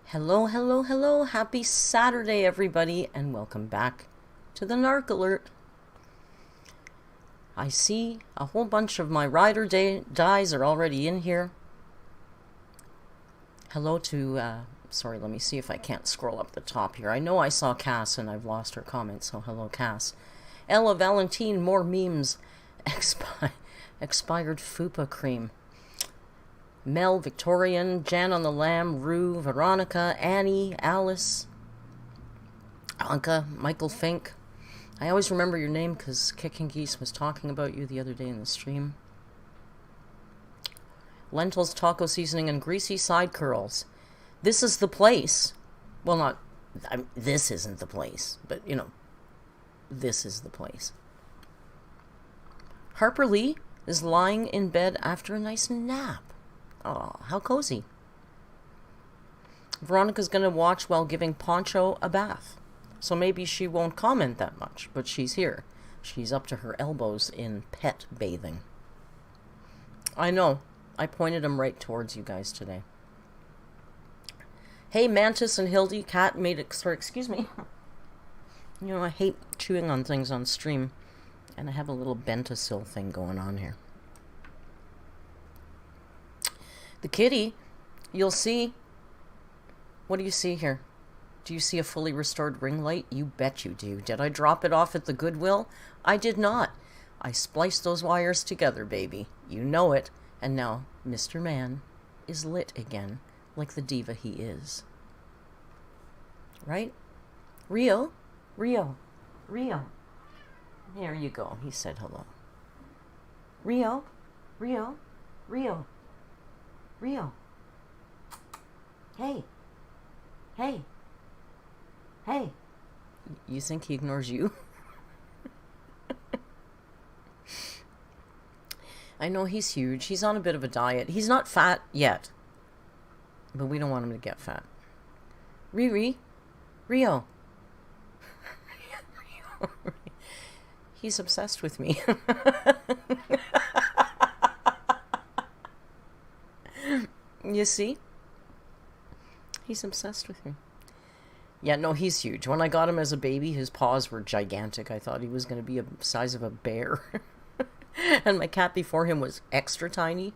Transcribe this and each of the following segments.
Hello, hello, hello. Happy Saturday, everybody, and welcome back to the Narc Alert. I see a whole bunch of my rider dies are already in here. Hello to, sorry, let me see if I can't scroll up the top here. I know I saw Cass and I've lost her comment, so hello, Cass. Ella Valentine, more memes. Expired Fupa cream. Mel, Victorian, Jan on the Lamb, Rue, Veronica, Annie, Alice, Anka, Michael Fink. I always remember your name because Kicking Geese was talking about you the other day in the stream. Lentils, taco seasoning, and greasy side curls. This is the place. Well, this isn't the place, but, this is the place. Harper Lee is lying in bed after a nice nap. Oh, how cozy. Veronica's going to watch while giving Poncho a bath. So maybe she won't comment that much, but she's here. She's up to her elbows in pet bathing. I know. I pointed them right towards you guys today. Hey, Mantis and Hildy. Cat made it... Sorry, excuse me. I hate chewing on things on stream. And I have a little Bentacil thing going on here. The kitty, you'll see. What do you see here? Do you see a fully restored ring light? You bet you do. Did I drop it off at the Goodwill? I did not. I spliced those wires together, baby. You know it. And now Mr. Man is lit again, like the diva he is. Right? Rio? Rio. Rio. There you go. He said hello. Rio. Rio. Rio. Rio. Hey. Hey. Hey. You think he ignores you? I know he's huge. He's on a bit of a diet. He's not fat yet. But we don't want him to get fat. Riri. Rio. He's obsessed with me. You see? He's obsessed with me. Yeah, no, he's huge. When I got him as a baby, his paws were gigantic. I thought he was going to be the size of a bear. And my cat before him was extra tiny.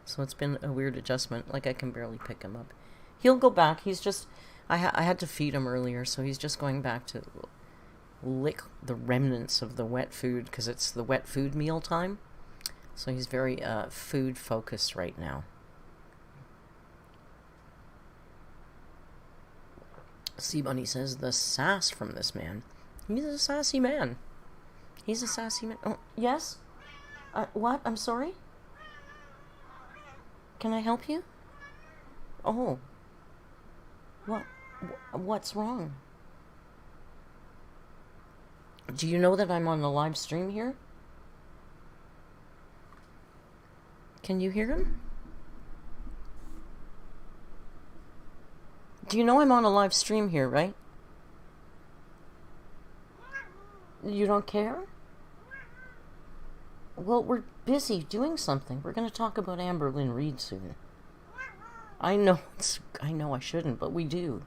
So it's been a weird adjustment. Like, I can barely pick him up. He'll go back. He's just... I had to feed him earlier, so he's just going back to lick the remnants of the wet food, because it's the wet food meal time. So he's very food-focused right now. Sea Bunny says, the sass from this man. He's a sassy man. He's a sassy man. Oh, yes? What? I'm sorry? Can I help you? Oh. What's wrong? Do you know that I'm on the live stream here? Can you hear him? Do you know I'm on a live stream here, right? You don't care? Well, we're busy doing something. We're going to talk about Amberlynn Reid soon. I know I shouldn't, but we do.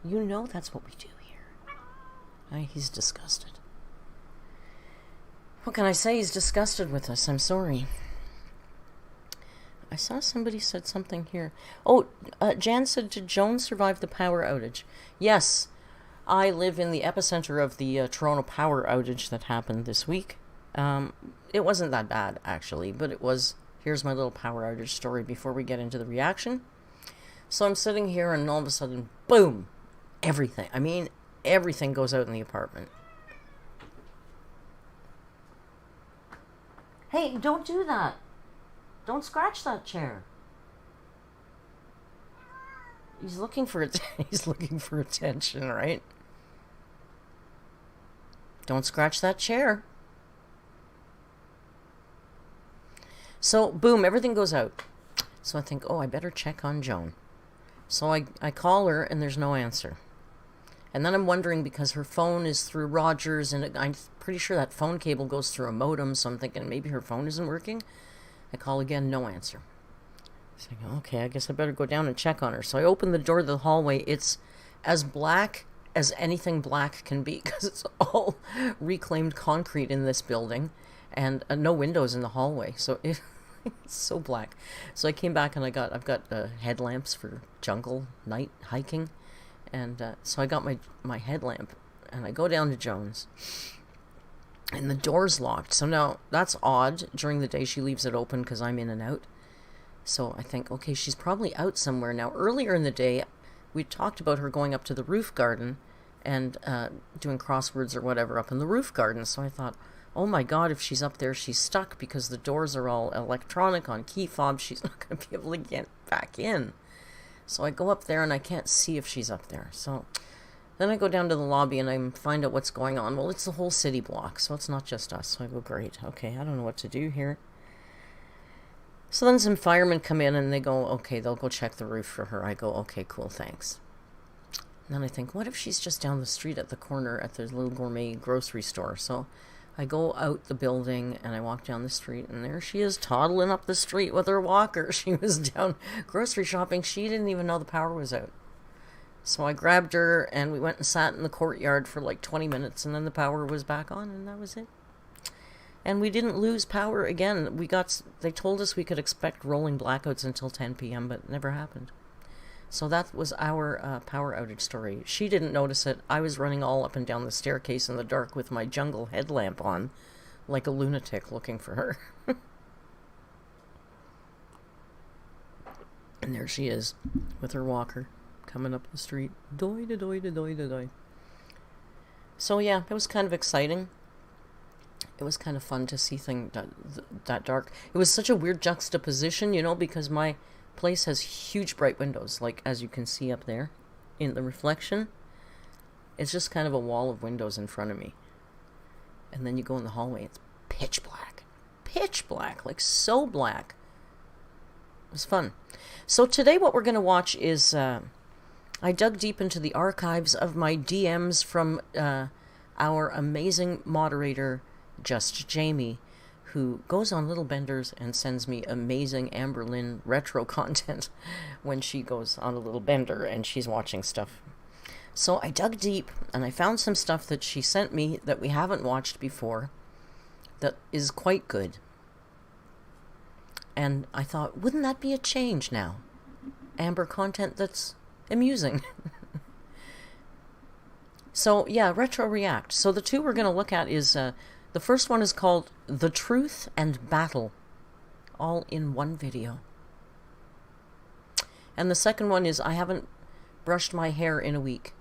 You know that's what we do here. He's disgusted. What can I say? He's disgusted with us. I'm sorry. I saw somebody said something here. Oh, Jan said, did Joan survive the power outage? Yes, I live in the epicenter of the Toronto power outage that happened this week. It wasn't that bad, actually, but it was... Here's my little power outage story before we get into the reaction. So I'm sitting here and all of a sudden, boom! Everything. I mean, everything goes out in the apartment. Hey, don't do that! Don't scratch that chair. He's looking for attention, right? Don't scratch that chair. So, boom, everything goes out. So I think, oh, I better check on Joan. So I call her, and there's no answer. And then I'm wondering, because her phone is through Rogers, and I'm pretty sure that phone cable goes through a modem, so I'm thinking maybe her phone isn't working. I call again, no answer. So I go, okay, I guess I better go down and check on her. So I open the door to the hallway. It's as black as anything black can be because it's all reclaimed concrete in this building and no windows in the hallway. So it's so black. So I came back and I've got headlamps for jungle night hiking. And so I got my headlamp and I go down to Joan's. And the door's locked. So now that's odd. During the day she leaves it open because I'm in and out. So I think, okay, she's probably out somewhere. Now, earlier in the day, we talked about her going up to the roof garden and doing crosswords or whatever up in the roof garden. So I thought, oh my God, if she's up there, she's stuck because the doors are all electronic on key fob. She's not going to be able to get back in. So I go up there and I can't see if she's up there. So then I go down to the lobby and I find out what's going on. Well, it's the whole city block, so it's not just us. So I go, great, okay, I don't know what to do here. So then some firemen come in and they go, okay, they'll go check the roof for her. I go, okay, cool, thanks. And then I think, what if she's just down the street at the corner at the little gourmet grocery store? So I go out the building and I walk down the street and there she is toddling up the street with her walker. She was down grocery shopping. She didn't even know the power was out. So I grabbed her and we went and sat in the courtyard for like 20 minutes and then the power was back on and that was it. And we didn't lose power again. They told us we could expect rolling blackouts until 10 p.m., but it never happened. So that was our power outage story. She didn't notice it. I was running all up and down the staircase in the dark with my jungle headlamp on, like a lunatic looking for her. And there she is, with her walker, coming up the street. Doy-da-doy-da-doy-da-doy. So yeah, it was kind of exciting. It was kind of fun to see things that dark. It was such a weird juxtaposition, you know, because my place has huge bright windows, like as you can see up there in the reflection. It's just kind of a wall of windows in front of me. And then you go in the hallway, it's pitch black. Pitch black, like so black. It was fun. So today what we're going to watch is, I dug deep into the archives of my DMs from our amazing moderator, Just Jamie, who goes on Little Benders and sends me amazing Amberlynn retro content when she goes on a little bender and she's watching stuff. So I dug deep and I found some stuff that she sent me that we haven't watched before that is quite good. And I thought, wouldn't that be a change now? Amber content that's amusing. So yeah, retro react. So the two we're going to look at is the first one is called The Truth and Battle, all in one video. And the second one is I haven't brushed my hair in a week.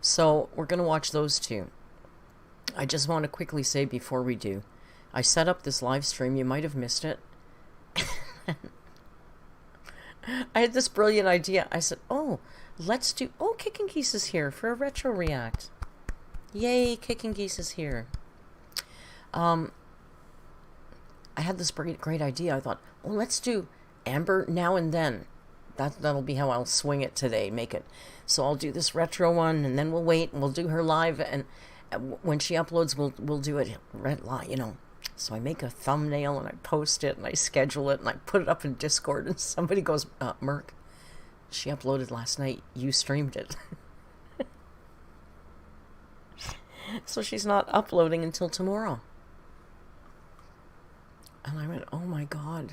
So we're going to watch those two. I just want to quickly say before we do, I set up this live stream. You might have missed it. I had this brilliant idea. I said, let's do... Oh, Kicking Geese is here for a retro react. Yay, Kicking Geese is here. I had this great idea. I thought, let's do Amber Now and Then. That'll be how I'll swing it today, make it. So I'll do this retro one, and then we'll wait, and we'll do her live, and when she uploads, we'll do it live, you know. So I make a thumbnail, and I post it, and I schedule it, and I put it up in Discord, and somebody goes, Merc, she uploaded last night. You streamed it. So she's not uploading until tomorrow. And I went, oh my God.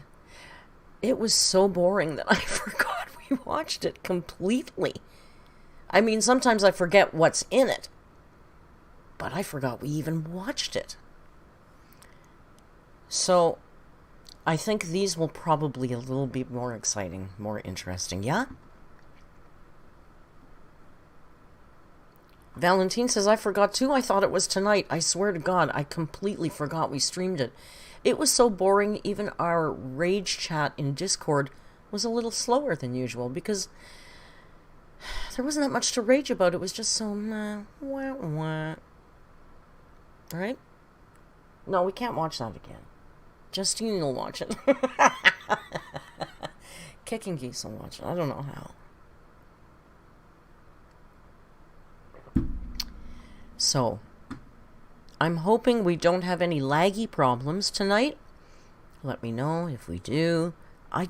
It was so boring that I forgot we watched it completely. I mean, sometimes I forget what's in it. But I forgot we even watched it. So, I think these will probably a little bit more exciting, more interesting, yeah? Valentine says, I forgot too. I thought it was tonight. I swear to God, I completely forgot we streamed it. It was so boring, even our rage chat in Discord was a little slower than usual because there wasn't that much to rage about. It was just so wah, wah. Right? No, we can't watch that again. Justine will watch it. Kicking Geese will watch it. I don't know how. So, I'm hoping we don't have any laggy problems tonight. Let me know if we do.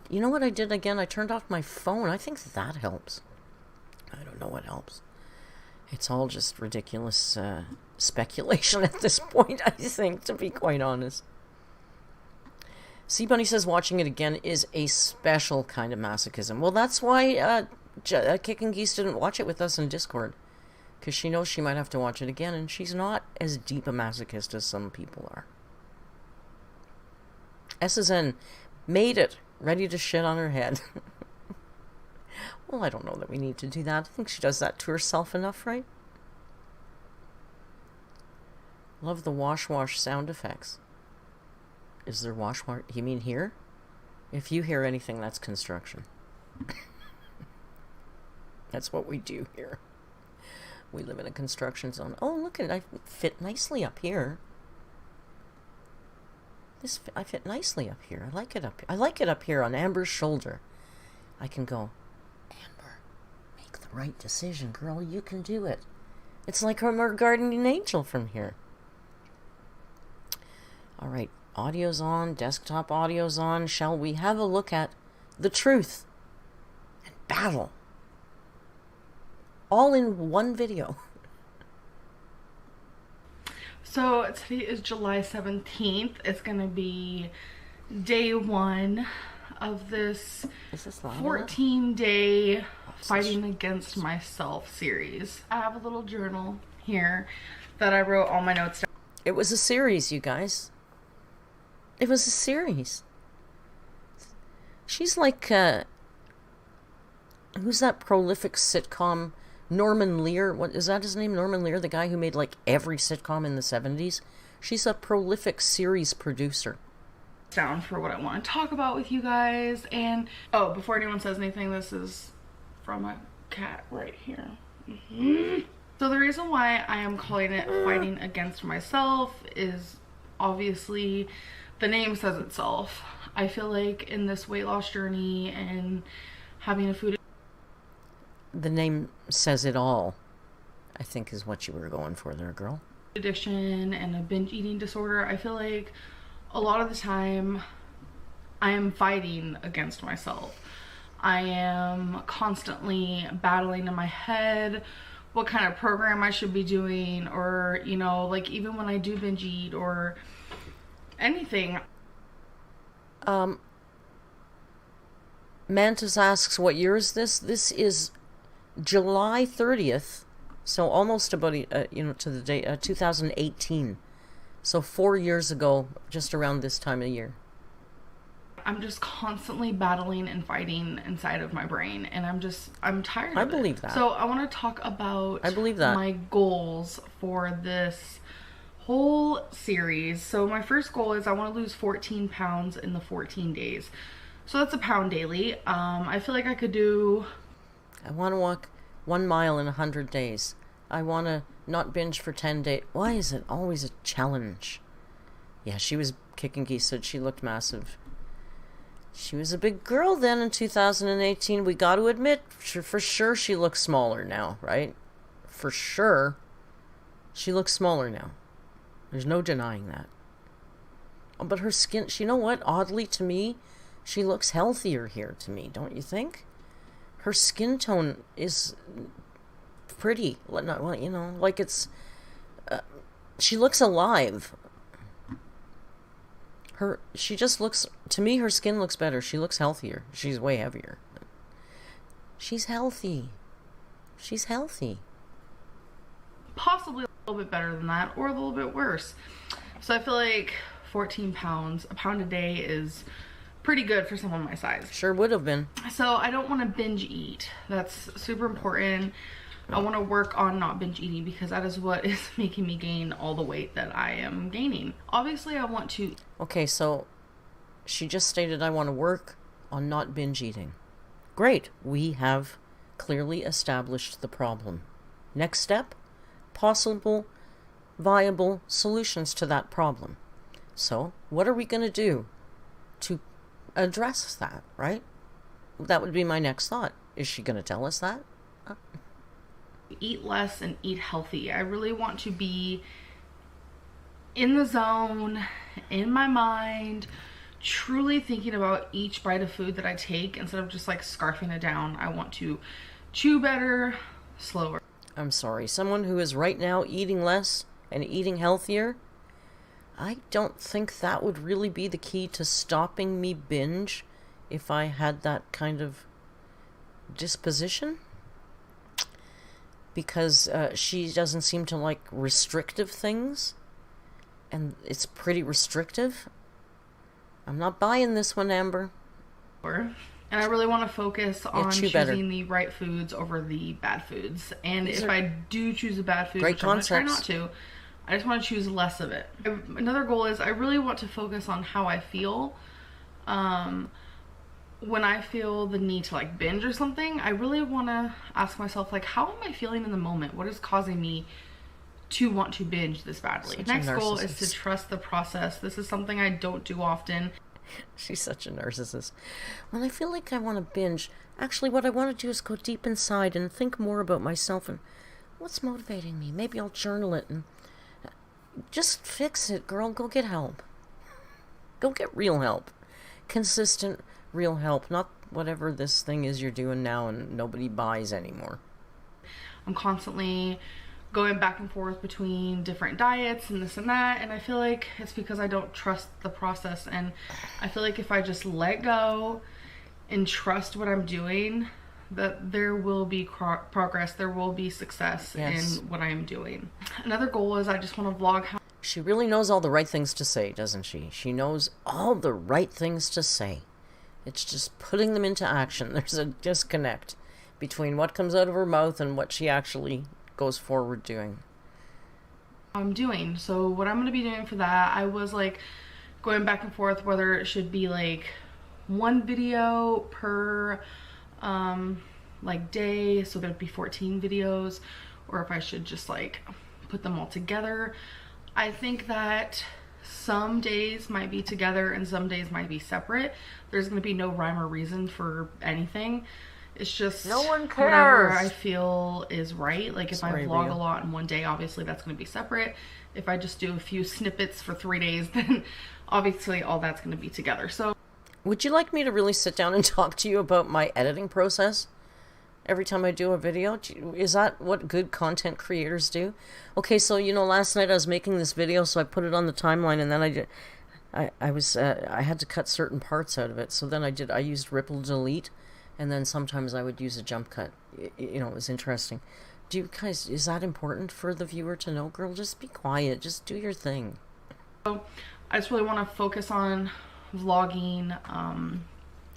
You know what I did again? I turned off my phone. I think that helps. I don't know what helps. It's all just ridiculous speculation at this point, I think, to be quite honest. Sea Bunny says watching it again is a special kind of masochism. Well, that's why Kicking Geese didn't watch it with us in Discord. Because she knows she might have to watch it again, and she's not as deep a masochist as some people are. SSN made it, ready to shit on her head. Well, I don't know that we need to do that. I think she does that to herself enough, right? Love the wash sound effects. Is there wash? You mean here? If you hear anything, that's construction. That's what we do here. We live in a construction zone. Oh, look at it. I fit nicely up here. I fit nicely up here. I like it up here. I like it up here on Amber's shoulder. I can go, Amber, make the right decision, girl. You can do it. It's like I'm our guardian angel from here. All right. Audio's on. Desktop audio's on. Shall we have a look at the truth and battle? All in one video. So today is July 17th. It's going to be day 1 of this 14-day Fighting Against Myself series. I have a little journal here that I wrote all my notes down. It was a series, you guys. It was a series. She's like, who's that prolific sitcom? Norman Lear, what is that his name? Norman Lear, the guy who made like every sitcom in the 70s. She's a prolific series producer. Down for what I want to talk about with you guys. And oh, before anyone says anything, this is from a cat right here. So the reason why I am calling it Fighting Against Myself is obviously the name says itself. I feel like in this weight loss journey and having a food, the name says it all, I think, is what you were going for there, girl. Addiction and a binge eating disorder, I feel like a lot of the time I am fighting against myself. I am constantly battling in my head what kind of program I should be doing, or, you know, like even when I do binge eat or anything. Mantis asks, what year is this? This is July 30th, so almost about, to the day, 2018. So 4 years ago, just around this time of year. I'm just constantly battling and fighting inside of my brain, and I'm tired of it. I believe that. So I want to talk about my goals for this whole series. So my first goal is I want to lose 14 pounds in the 14 days. So that's a pound daily. I feel like I could do... I want to walk 1 mile in 100 days. I want to not binge for 10 days. Why is it always a challenge? Yeah, she was Kicking Geese, said she looked massive. She was a big girl then in 2018. We got to admit, for sure she looks smaller now, right? For sure. She looks smaller now. There's no denying that. But her skin, you know what? Oddly to me, she looks healthier here to me, don't you think? Her skin tone is pretty. You know, like it's... she looks alive. She just looks... To me, her skin looks better. She looks healthier. She's way heavier. She's healthy. She's healthy. Possibly a little bit better than that, or a little bit worse. So I feel like 14 pounds, a pound a day is pretty good for someone my size. Sure would have been. So I don't want to binge eat. That's super important. I want to work on not binge eating, because that is what is making me gain all the weight that I am gaining. Obviously, I want to... Okay, so she just stated I want to work on not binge eating. Great. We have clearly established the problem. Next step, possible, viable solutions to that problem. So, what are we going to do to address that, right? That would be my next thought. Is she going to tell us that? Eat less and eat healthy. I really want to be in the zone, in my mind, truly thinking about each bite of food that I take instead of just like scarfing it down. I want to chew better, slower. I'm sorry, someone who is right now eating less and eating healthier, I don't think that would really be the key to stopping me binge if I had that kind of disposition. Because she doesn't seem to like restrictive things, and it's pretty restrictive. I'm not buying this one, Amber. And I really want to focus on choosing the right foods over the bad foods. And if I do choose a bad food, which I'm going to try not to, I just want to choose less of it. Another goal is I really want to focus on how I feel. When I feel the need to like binge or something, I really want to ask myself, like, how am I feeling in the moment? What is causing me to want to binge this badly? Next goal is to trust the process. This is something I don't do often. She's such a narcissist. When I feel like I want to binge, actually what I want to do is go deep inside and think more about myself and what's motivating me. Maybe I'll journal it and just fix it, girl. Go get help. Go get real help. Consistent, real help. Not whatever this thing is you're doing now and nobody buys anymore. I'm constantly going back and forth between different diets and this and that, and I feel like it's because I don't trust the process. And I feel like if I just let go and trust what I'm doing, that there will be progress, there will be success in what I am doing. Another goal is I just want to vlog how she really knows all the right things to say, doesn't she? She knows all the right things to say. It's just putting them into action. There's a disconnect between what comes out of her mouth and what she actually goes forward doing. I'm doing. So what I'm going to be doing for that, I was like going back and forth whether it should be like one video per like day, so there'd be 14 videos, or if I should just like put them all together. I think that some days might be together and some days might be separate. There's going to be no rhyme or reason for anything. It's just no one cares. Whatever I feel is right. Like if I vlog a lot in one day, obviously that's going to be separate. If I just do a few snippets for 3 days, then obviously all that's going to be together. So would you like me to really sit down and talk to you about my editing process every time I do a video? Is that what good content creators do? Okay, so you know, last night I was making this video, so I put it on the timeline, and then I had to cut certain parts out of it. So then I used ripple delete. And then sometimes I would use a jump cut. You know, it was interesting. Do you guys, is that important for the viewer to know? Girl, just be quiet. Just do your thing. So I just really want to focus on vlogging.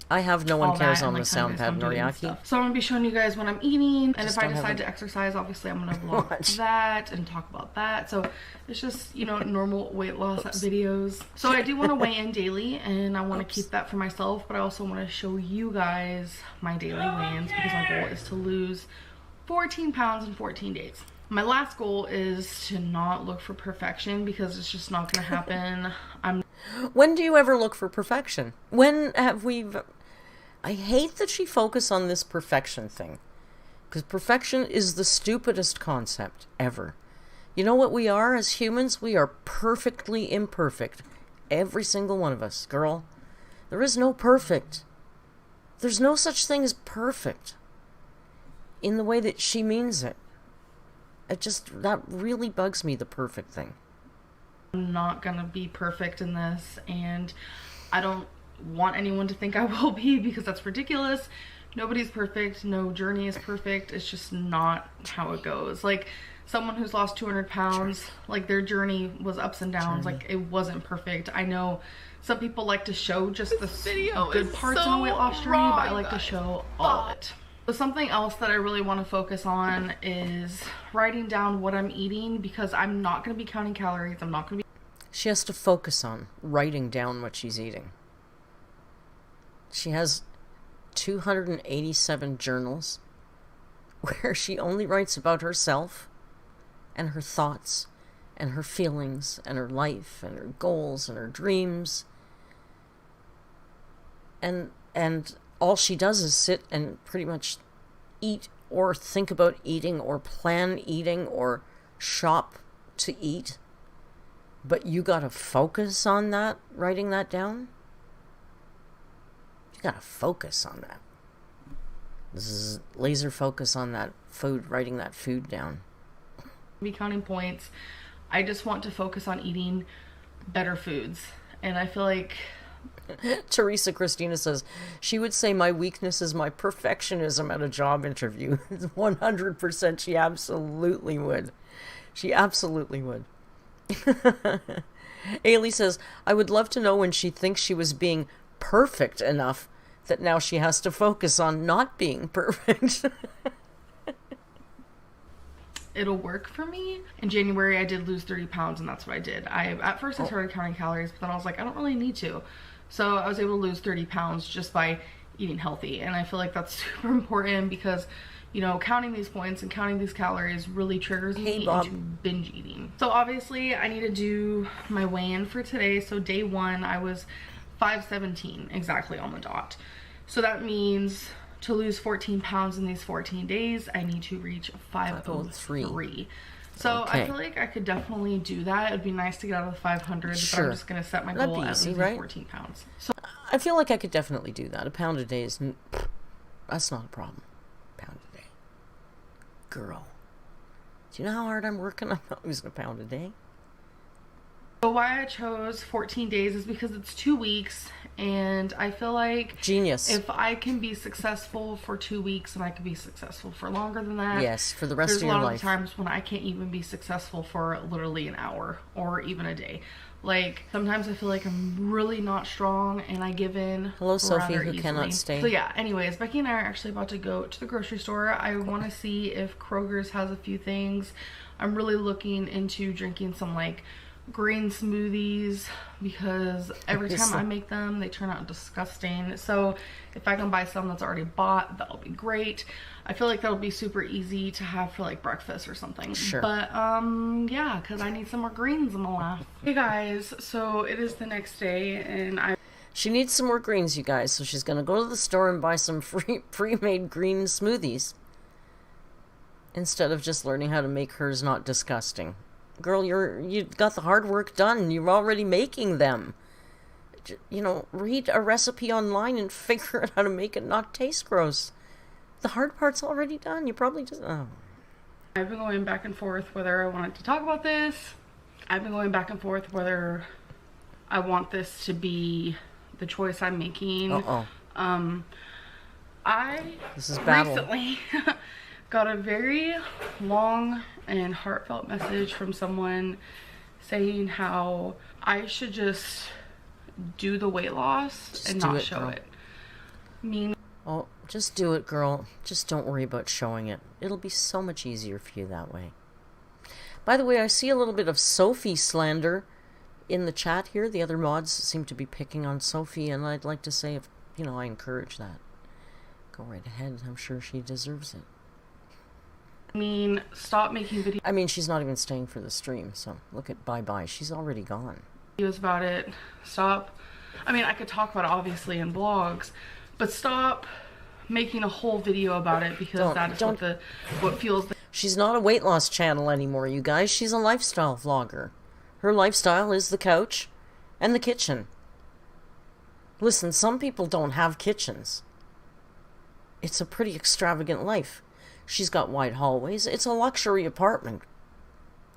I have No One Cares on the sound pad, Noriaki. So I'm going to be showing you guys when I'm eating. And if I decide to exercise, obviously I'm going to vlog that and talk about that. So it's just, you know, normal weight loss videos. So I do want to weigh in daily, and I want to keep that for myself. But I also want to show you guys my daily weigh-ins, because my goal is to lose 14 pounds in 14 days. My last goal is to not look for perfection, because it's just not going to happen. When do you ever look for perfection? When have we... I hate that she focuses on this perfection thing, because perfection is the stupidest concept ever. You know what we are as humans? We are perfectly imperfect. Every single one of us, girl. There is no perfect. There's no such thing as perfect in the way that she means it. That really bugs me, the perfect thing. I'm not gonna be perfect in this, and I don't want anyone to think I will be, because that's ridiculous. Nobody's perfect. No journey is perfect. It's just not how it goes. Like someone who's lost 200 pounds, like their journey was ups and downs. Like it wasn't perfect. I know some people like to show just the good parts in a weight loss journey, but I like to show all of it. So something else that I really want to focus on is writing down what I'm eating, because I'm not going to be counting calories. I'm not going to be... She has to focus on writing down what she's eating. She has 287 journals where she only writes about herself and her thoughts and her feelings and her life and her goals and her dreams. And all she does is sit and pretty much eat or think about eating or plan eating or shop to eat. But you gotta focus on that, writing that down? You gotta focus on that. This is laser focus on that food, writing that food down. Be counting points. I just want to focus on eating better foods. And I feel like... Teresa Christina says, she would say my weakness is my perfectionism at a job interview. 100%. She absolutely would. She absolutely would. Ailey says, I would love to know when she thinks she was being perfect enough that now she has to focus on not being perfect. It'll work for me. In January, I did lose 30 pounds, and that's what I did. At first I started counting calories, but then I was like, I don't really need to. So I was able to lose 30 pounds just by eating healthy. And I feel like that's super important because, you know, counting these points and counting these calories really triggers me into binge eating. So obviously I need to do my weigh-in for today. So day 1, I was 517 exactly on the dot. So that means to lose 14 pounds in these 14 days, I need to reach 503. So okay. I feel like I could definitely do that. It'd be nice to get out of the 500, but I'm just going to set my goal at losing 14 pounds. So I feel like I could definitely do that. A pound a day is... That's not a problem. A pound a day. Girl. Do you know how hard I'm working? I'm not losing a pound a day. So why I chose 14 days is because it's 2 weeks, and I feel like genius. If I can be successful for 2 weeks, and I can be successful for longer than that. Yes, for the rest of your life. There's a lot of times when I can't even be successful for literally an hour or even a day. Like, sometimes I feel like I'm really not strong and I give in. Hello, Sophie, who cannot stay. So yeah, anyways, Becky and I are actually about to go to the grocery store. I want to see if Kroger's has a few things. I'm really looking into drinking some, like, green smoothies because every time I make them they turn out disgusting. So if I can buy some that's already bought, that'll be great. I feel like that'll be super easy to have for like breakfast or something. Sure. But yeah, because I need some more greens in my life. Hey guys, so it is the next day and she needs some more greens, you guys, so she's gonna go to the store and buy some pre-made green smoothies instead of just learning how to make hers not disgusting. Girl, you got the hard work done. You're already making them. You know, read a recipe online and figure out how to make it not taste gross. The hard part's already done. You probably just... Oh. I've been going back and forth whether I wanted to talk about this. I've been going back and forth whether I want this to be the choice I'm making. This is battle. Recently got a very long and heartfelt message from someone saying how I should just do the weight loss and not show it. Oh, just do it, girl. Just don't worry about showing it. It'll be so much easier for you that way. By the way, I see a little bit of Sophie slander in the chat here. The other mods seem to be picking on Sophie, and I'd like to say, if you know, I encourage that. Go right ahead. I'm sure she deserves it. Stop making videos. I mean, she's not even staying for the stream, so look at bye-bye. She's already gone. Videos about it. Stop. I mean, I could talk about it obviously in blogs, but stop making a whole video about it because that is what fuels the... She's not a weight loss channel anymore, you guys. She's a lifestyle vlogger. Her lifestyle is the couch and the kitchen. Listen, some people don't have kitchens. It's a pretty extravagant life. She's got wide hallways. It's a luxury apartment.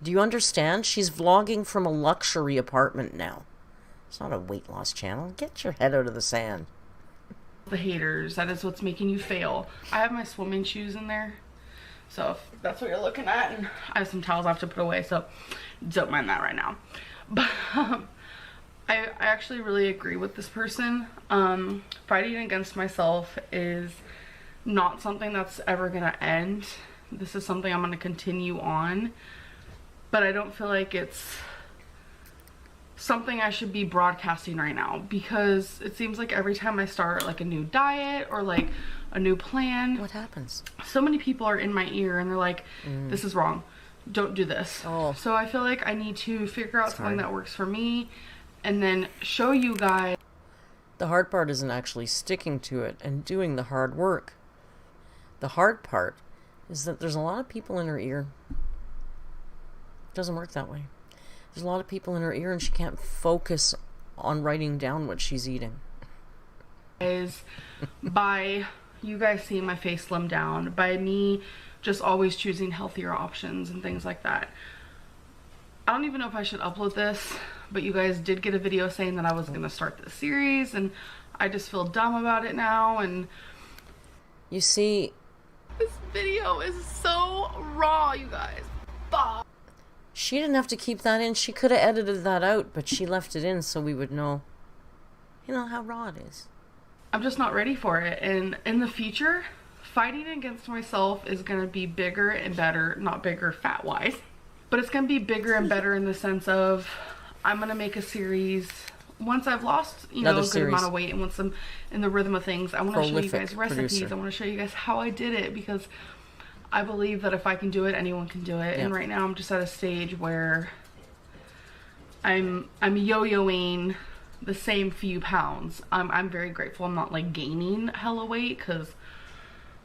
Do you understand? She's vlogging from a luxury apartment now. It's not a weight loss channel. Get your head out of the sand. The haters. That is what's making you fail. I have my swimming shoes in there. So if that's what you're looking at, and I have some towels I have to put away, so don't mind that right now. But I actually really agree with this person. Fighting against myself is not something that's ever gonna end. This is something I'm gonna continue on, but I don't feel like it's something I should be broadcasting right now because it seems like every time I start like a new diet or like a new plan, what happens? So many people are in my ear and they're like, this is wrong, don't do this. So I feel like I need to figure out something that works for me and then show you guys. The hard part isn't actually sticking to it and doing the hard work. The hard part is that there's a lot of people in her ear. It doesn't work that way. There's a lot of people in her ear and she can't focus on writing down what she's eating. Guys, by you guys seeing my face slim down, by me just always choosing healthier options and things like that. I don't even know if I should upload this, but you guys did get a video saying that I was gonna start this series, and I just feel dumb about it now. And you see, this video is so raw, you guys. Fuck. She didn't have to keep that in. She could have edited that out, but she left it in so we would know, you know, how raw it is. I'm just not ready for it. And in the future, fighting against myself is going to be bigger and better. Not bigger fat-wise, but it's going to be bigger and better in the sense of I'm going to make a series once I've lost, you know, a good amount of weight, and once I'm in the rhythm of things. I want to show you guys recipes. Producer. I want to show you guys how I did it, because I believe that if I can do it, anyone can do it. Yeah. And right now I'm just at a stage where I'm yo-yoing the same few pounds. I'm very grateful I'm not like gaining hella weight, because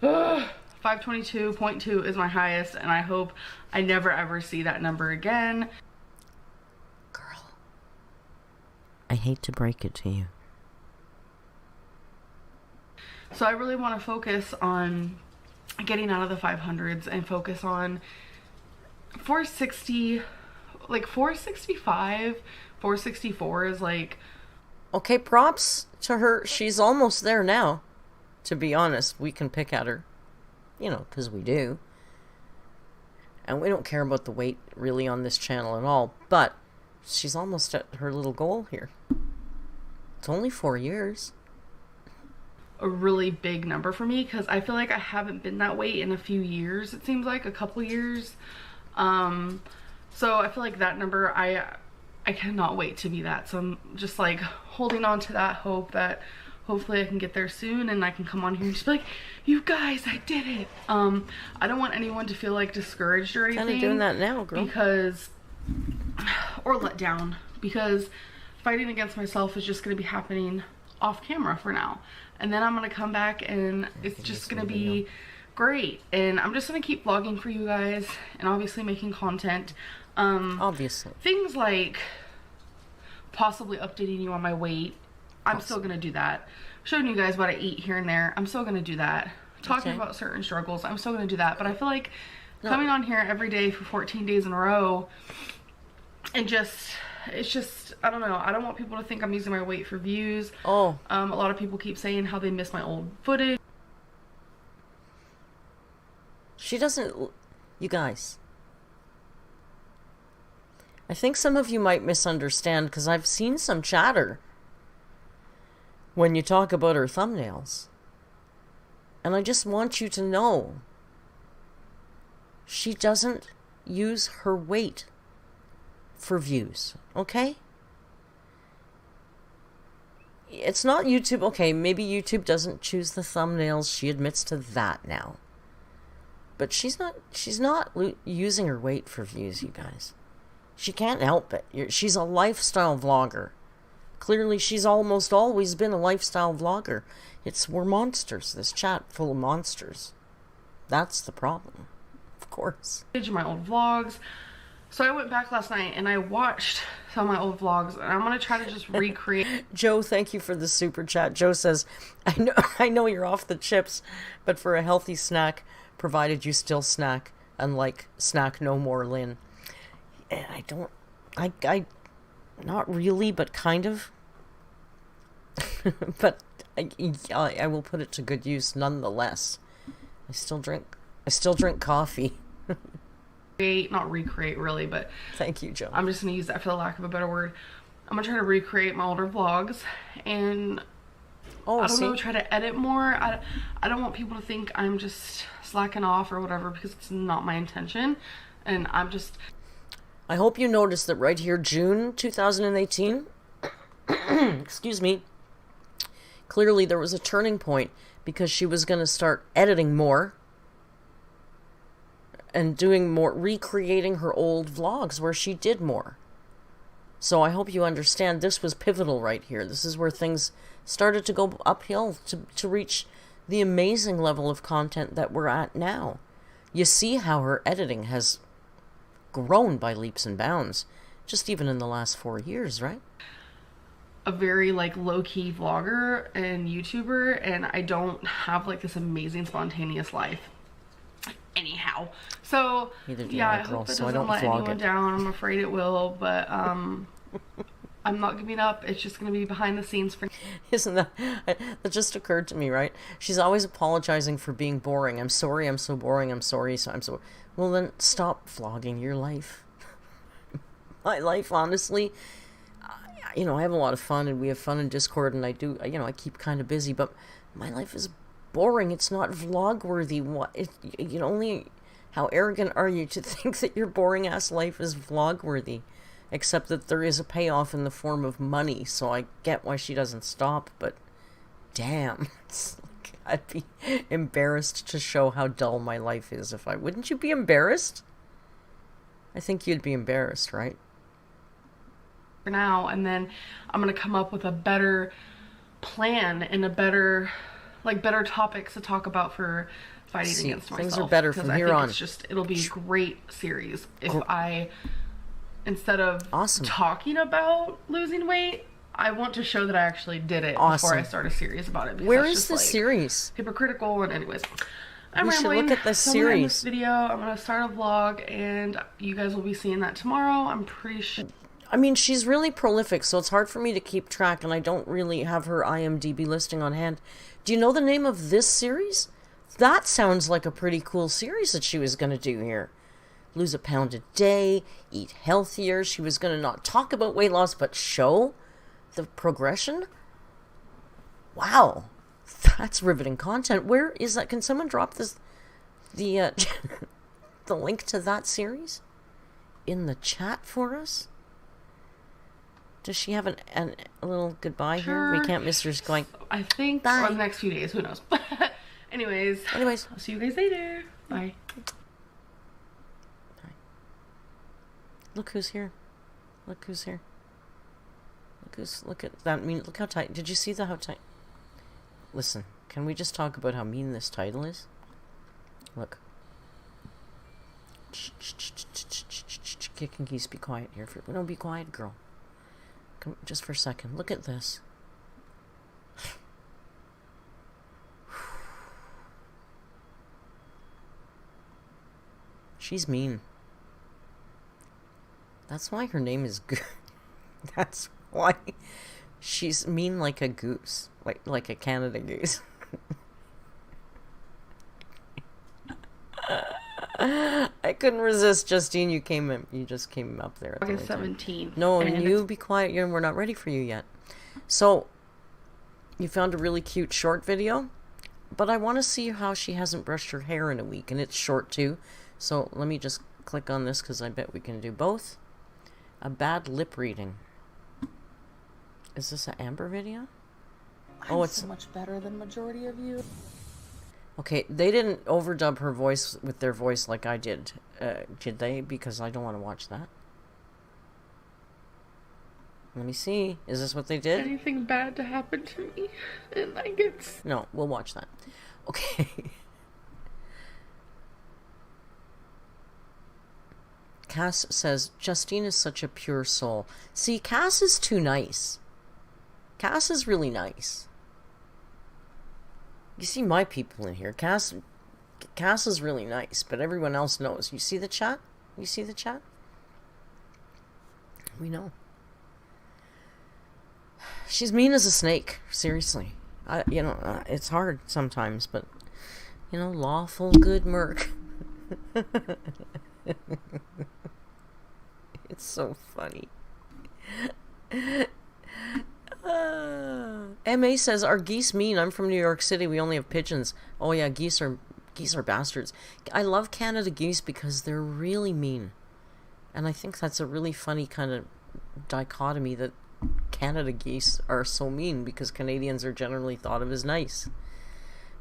522.2 is my highest, and I hope I never ever see that number again. Girl, I hate to break it to you. So I really want to focus on getting out of the 500s and focus on 460, like 465, 464 is like... Okay, props to her. She's almost there now. To be honest, we can pick at her. You know, because we do. And we don't care about the weight really on this channel at all. But she's almost at her little goal here. It's only 4 years. A really big number for me, because I feel like I haven't been that weight in a few years. It seems like a couple years. So I feel like that number, I cannot wait to be that. So I'm just like holding on to that hope that hopefully I can get there soon, and I can come on here and just be like, you guys, I did it. I don't want anyone to feel like discouraged or anything. Kind of doing that now, girl. Because, or let down, because fighting against myself is just going to be happening off camera for now. And then I'm going to come back and it's just going to be great. And I'm just going to keep vlogging for you guys and obviously making content. Obviously. Things like possibly updating you on my weight. I'm still going to do that. Showing you guys what I eat here and there. I'm still going to do that. Talking about certain struggles. I'm still going to do that. But I feel like coming on here every day for 14 days in a row and just... it's just, I don't know. I don't want people to think I'm using my weight for views. Oh. A lot of people keep saying how they miss my old footage. She doesn't... You guys. I think some of you might misunderstand, because I've seen some chatter when you talk about her thumbnails. And I just want you to know, she doesn't use her weight for views, okay? It's not YouTube. Okay, maybe YouTube doesn't choose the thumbnails. She admits to that now. But she's not using her weight for views, you guys. She can't help it. She's a lifestyle vlogger. Clearly, she's almost always been a lifestyle vlogger. We're monsters. This chat full of monsters. That's the problem. Of course. My old vlogs. So I went back last night and I watched some of my old vlogs, and I'm gonna try to just recreate. Joe, thank you for the super chat. Joe says, I know you're off the chips, but for a healthy snack, provided you still snack, unlike snack no more, Lynn. And I not really, but kind of. But I will put it to good use nonetheless. I still drink coffee. Not recreate really, but thank you, Joe. I'm just gonna use that for the lack of a better word. I'm gonna try to recreate my older vlogs, and I don't know, try to edit more. I don't want people to think I'm just slacking off or whatever, because it's not my intention. And I hope you noticed that right here, June 2018, excuse me, clearly there was a turning point, because she was going to start editing more and doing more, recreating her old vlogs where she did more. So I hope you understand this was pivotal right here. This is where things started to go uphill to reach the amazing level of content that we're at now. You see how her editing has grown by leaps and bounds, just even in the last 4 years, right? a very like low-key vlogger and YouTuber, and I don't have like this amazing spontaneous life. Anyhow, so yeah, I hope that doesn't let anyone down. I'm afraid it will, but I'm not giving up. It's just gonna be behind the scenes for. Isn't that just occurred to me, right? She's always apologizing for being boring. I'm sorry, I'm so boring. I'm sorry, so I'm so. Well, then stop vlogging your life. My life, honestly, you know, I have a lot of fun, and we have fun in Discord, and I do, you know, I keep kind of busy, but my life is boring. It's not vlog worthy. What you know, only how arrogant are you to think that your boring ass life is vlog worthy? Except that there is a payoff in the form of money, so I get why she doesn't stop, but damn, it's like, I'd be embarrassed to show how dull my life is if I wouldn't you be embarrassed? I think you'd be embarrassed, right? For now, and then I'm gonna come up with a better plan and a better topics to talk about for fighting against myself. Things are better from here on. It'll be a great series if I, instead of talking about losing weight, I want to show that I actually did it before I start a series about it. Where is the series? Hypocritical, and anyways. I'm we rambling. should look at the series. This video, I'm gonna start a vlog, and you guys will be seeing that tomorrow. I'm pretty sure. I mean, she's really prolific, so it's hard for me to keep track, and I don't really have her IMDb listing on hand. Do you know the name of this series? That sounds like a pretty cool series that she was going to do here. Lose a pound a day, eat healthier. She was going to not talk about weight loss, but show the progression. Wow. That's riveting content. Where is that? Can someone drop the the link to that series in the chat for us? Does she have a little goodbye here? We can't miss her going. I think bye. For the next few days. Who knows? Anyways, I'll see you guys later. Bye. Look who's here. Look who's here. Look at that. Look how tight. Did you see how tight? Listen, can we just talk about how mean this title is? Look. Kick and Geese, be quiet here. No, be quiet, girl. Come, just for a second. Look at this. She's mean. That's why her name is Goose. That's why she's mean like a goose. Like a Canada goose. I couldn't resist, Justine. You just came up there. August 17th. No, and you be quiet. We're not ready for you yet. So, you found a really cute short video, but I want to see how she hasn't brushed her hair in a week, and it's short too. So let me just click on this because I bet we can do both. A bad lip reading. Is this an Amber video? It's so much better than majority of you. Okay, they didn't overdub her voice with their voice like I did. Did they? Because I don't want to watch that. Let me see. Is this what they did? Anything bad to happen to me, and I get... No, we'll watch that. Okay. Cass says, Justine is such a pure soul. See, Cass is too nice. Cass is really nice. You see my people in here. Cass is really nice, but everyone else knows. You see the chat? You see the chat? We know. She's mean as a snake, seriously. It's hard sometimes, but, lawful good Merc. It's so funny. MA says, are geese mean? I'm from New York City. We only have pigeons. Oh yeah, geese are bastards. I love Canada geese because they're really mean. And I think that's a really funny kind of dichotomy that Canada geese are so mean because Canadians are generally thought of as nice.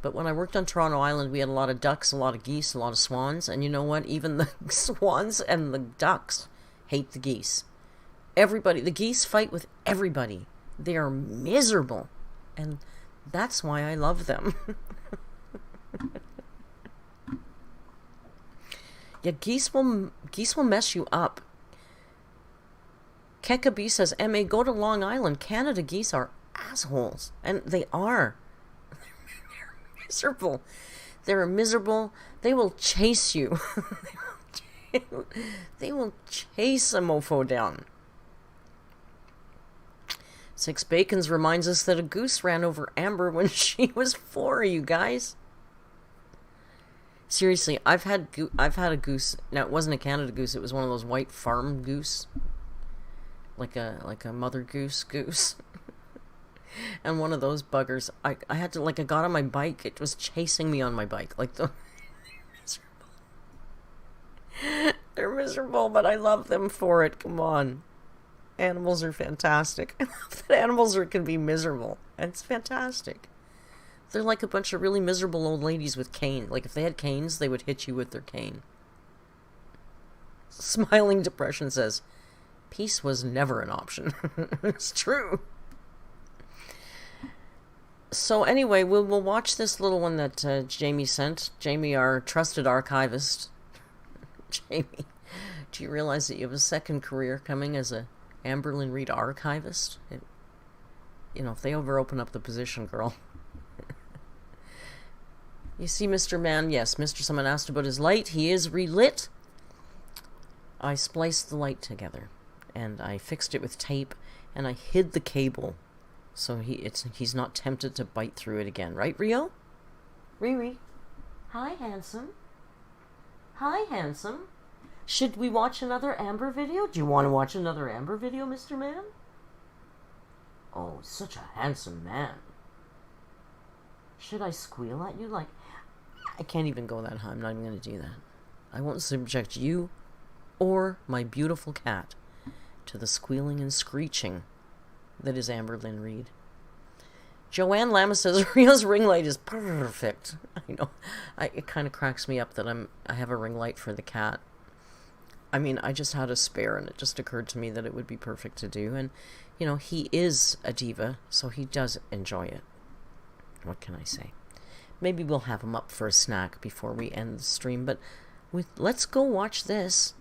But when I worked on Toronto Island, we had a lot of ducks, a lot of geese, a lot of swans. And you know what? Even the swans and the ducks hate the geese. Everybody, the geese fight with everybody. They are miserable. And that's why I love them. Yeah, geese will mess you up. Keka B says, MA, go to Long Island. Canada geese are assholes. And they are. They're miserable. They're miserable. They will chase you. They will chase a mofo down. Six Bacons reminds us that a goose ran over Amber when she was 4, you guys. Seriously, I've had a goose. Now, it wasn't a Canada goose. It was one of those white farm goose. Like a mother goose. And one of those buggers, I had to, like, I got on my bike. It was chasing me on my bike. Like, they're miserable. They're miserable, but I love them for it. Come on. Animals are fantastic. I love that animals can be miserable. It's fantastic. They're like a bunch of really miserable old ladies with canes. Like, if they had canes, they would hit you with their cane. Smiling Depression says, peace was never an option. It's true. So anyway, we'll watch this little one that Jamie sent. Jamie, our trusted archivist. Jamie, do you realize that you have a second career coming as a Amberlynn Reid archivist? You know, if they ever open up the position, girl. You see, Mr. Man, yes, Mr. Someone asked about his light. He is relit. I spliced the light together, and I fixed it with tape, and I hid the cable, so he's not tempted to bite through it again. Right, Rio? Riri. Hi, handsome. Hi, handsome. Should we watch another Amber video? Do you want to watch another Amber video, Mr. Man? Oh, such a handsome man. Should I squeal at you like... I can't even go that high. I'm not even going to do that. I won't subject you or my beautiful cat to the squealing and screeching that is Amberlynn Reid. Joanne Lama says Rio's ring light is perfect. I know. It kind of cracks me up that I have a ring light for the cat. I mean, I just had a spare, and it just occurred to me that it would be perfect to do. And, you know, he is a diva, so he does enjoy it. What can I say? Maybe we'll have him up for a snack before we end the stream, but let's go watch this.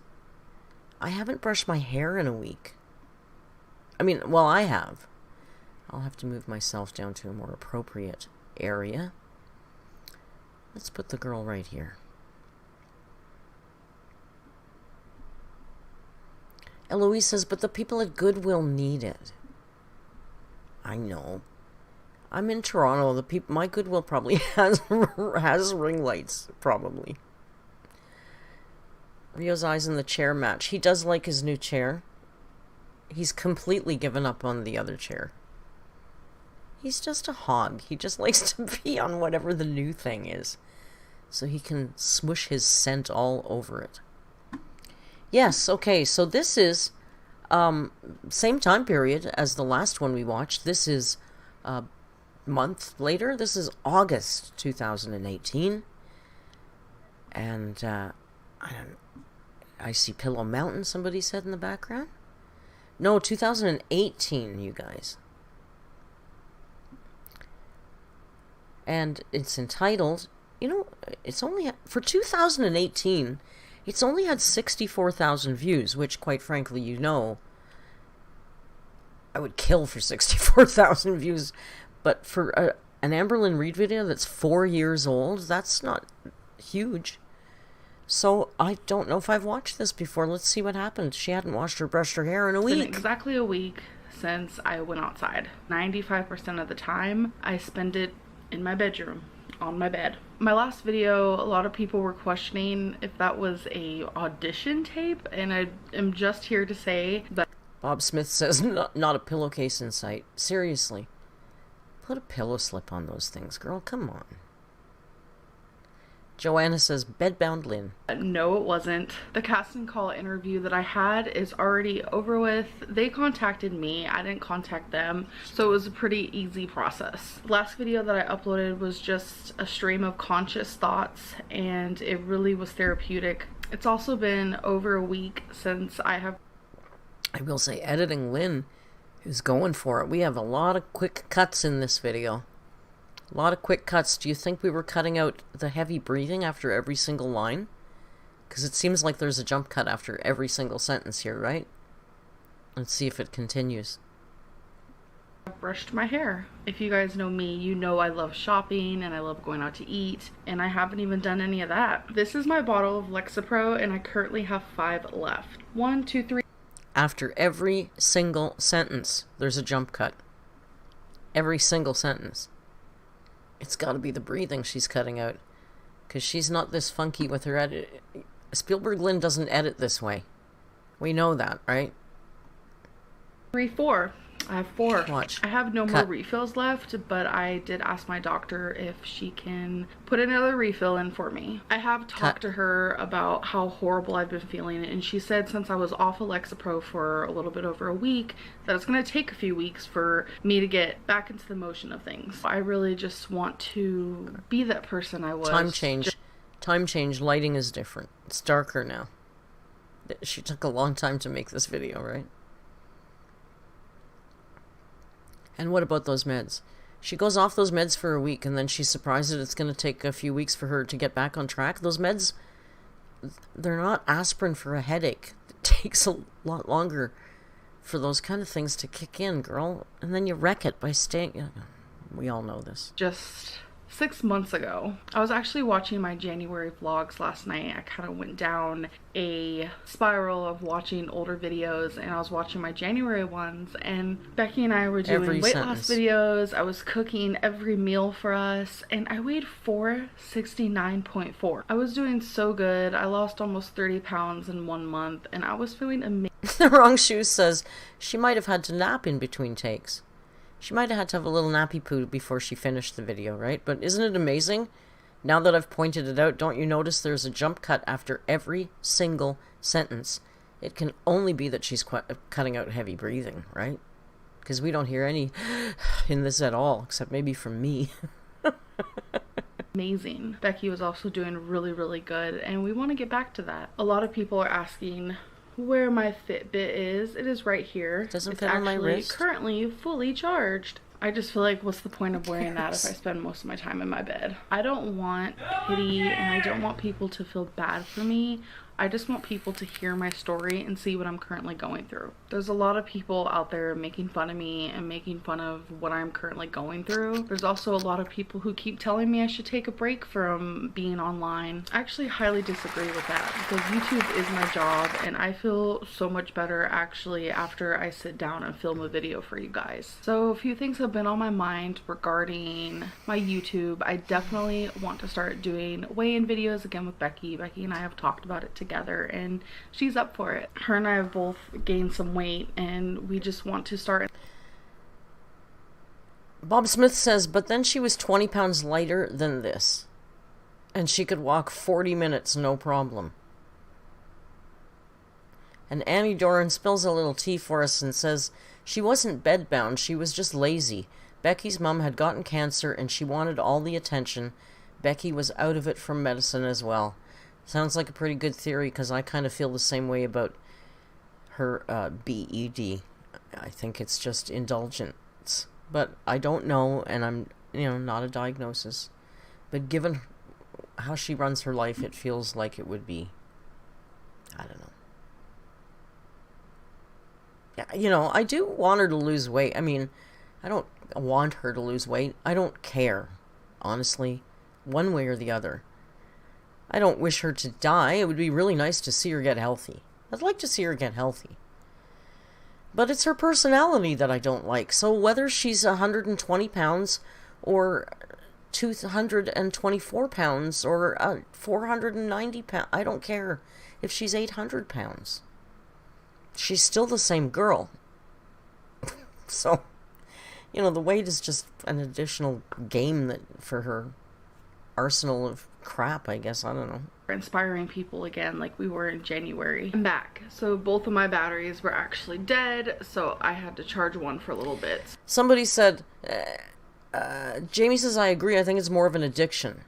I haven't brushed my hair in a week. I mean, well, I have. I'll have to move myself down to a more appropriate area. Let's put the girl right here. Eloise says, but the people at Goodwill need it. I know. I'm in Toronto. My Goodwill probably has ring lights, probably. Rio's eyes in the chair match. He does like his new chair. He's completely given up on the other chair. He's just a hog. He just likes to be on whatever the new thing is, so he can smush his scent all over it. Yes, okay, so this is same time period as the last one we watched. This is month later. This is August 2018, and I see Pillow Mountain, somebody said in the background. No, 2018, you guys. And it's entitled, you know, it's only for 2018, it's only had 64,000 views, which, quite frankly, you know, I would kill for 64,000 views. But for an Amberlynn Reid video that's 4 years old, that's not huge. So I don't know if I've watched this before. Let's see what happened. She hadn't washed or brushed her hair in a week. It's been exactly a week since I went outside. 95% of the time, I spend it in my bedroom, on my bed. My last video, a lot of people were questioning if that was a audition tape, and I am just here to say that... Bob Smith says, not a pillowcase in sight. Seriously. Put a pillow slip on those things, girl. Come on. Joanna says, bedbound Lynn. No, it wasn't. The casting call interview that I had is already over with. They contacted me. I didn't contact them. So it was a pretty easy process. Last video that I uploaded was just a stream of conscious thoughts, and it really was therapeutic. It's also been over a week since I will say, editing Lynn is going for it. We have a lot of quick cuts in this video. A lot of quick cuts. Do you think we were cutting out the heavy breathing after every single line? Because it seems like there's a jump cut after every single sentence here, right? Let's see if it continues. I've brushed my hair. If you guys know me, you know I love shopping and I love going out to eat, and I haven't even done any of that. This is my bottle of Lexapro, and I currently have 5 left. 1, 2, 3. After every single sentence, there's a jump cut. Every single sentence. It's got to be the breathing she's cutting out, because she's not this funky with her edit. Spielberg-Lynn doesn't edit this way. We know that, right? 3, 4. I have 4. Watch. I have no more refills left, but I did ask my doctor if she can put another refill in for me. I have talked to her about how horrible I've been feeling, and she said since I was off of Lexapro for a little bit over a week, that it's going to take a few weeks for me to get back into the motion of things. I really just want to be that person I was. Time change. Time change. Lighting is different. It's darker now. She took a long time to make this video, right? And what about those meds? She goes off those meds for a week, and then she's surprised that it's going to take a few weeks for her to get back on track. Those meds, they're not aspirin for a headache. It takes a lot longer for those kind of things to kick in, girl. And then you wreck it by staying... We all know this. Just 6 months ago, I was actually watching my January vlogs last night. I kind of went down a spiral of watching older videos, and I was watching my January ones, and Becky and I were doing weight loss videos. I was cooking every meal for us, and I weighed 469.4. I was doing so good. I lost almost 30 pounds in 1 month, and I was feeling amazing. The Wrong Shoe says she might have had to nap in between takes. She might have had to have a little nappy poo before she finished the video, right? But isn't it amazing? Now that I've pointed it out, don't you notice there's a jump cut after every single sentence? It can only be that she's cutting out heavy breathing, right? Because we don't hear any in this at all, except maybe from me. Amazing. Becky was also doing really, really good, and we want to get back to that. A lot of people are asking where my Fitbit is. It is right here. Doesn't fit on my wrist. It's currently fully charged. I just feel like, what's the point of wearing that if I spend most of my time in my bed? I don't want pity, and I don't want people to feel bad for me. I just want people to hear my story and see what I'm currently going through. There's a lot of people out there making fun of me and making fun of what I'm currently going through. There's also a lot of people who keep telling me I should take a break from being online. I actually highly disagree with that, because YouTube is my job, and I feel so much better actually after I sit down and film a video for you guys. So a few things have been on my mind regarding my YouTube. I definitely want to start doing weigh-in videos again with Becky. Becky and I have talked about it together, and she's up for it. Her and I have both gained some weight, and we just want to start. Bob Smith says, but then she was 20 pounds lighter than this, and she could walk 40 minutes no problem. And Annie Doran spills a little tea for us and says she wasn't bedbound, she was just lazy. Becky's mom had gotten cancer and she wanted all the attention. Becky was out of it from medicine as well. Sounds like a pretty good theory, because I kind of feel the same way about her BED. I think it's just indulgence. But I don't know, and I'm, not a diagnosis. But given how she runs her life, it feels like it would be, I don't know. Yeah, I do want her to lose weight. I mean, I don't want her to lose weight. I don't care, honestly, one way or the other. I don't wish her to die. It would be really nice to see her get healthy. I'd like to see her get healthy. But it's her personality that I don't like. So whether she's 120 pounds or 224 pounds or 490 pounds, I don't care if she's 800 pounds. She's still the same girl. So, the weight is just an additional game that for her arsenal of crap, I guess. I don't know. Inspiring people again like we were in January. I'm back. So both of my batteries were actually dead, so I had to charge one for a little bit. Somebody said, Jamie says, I agree. I think it's more of an addiction.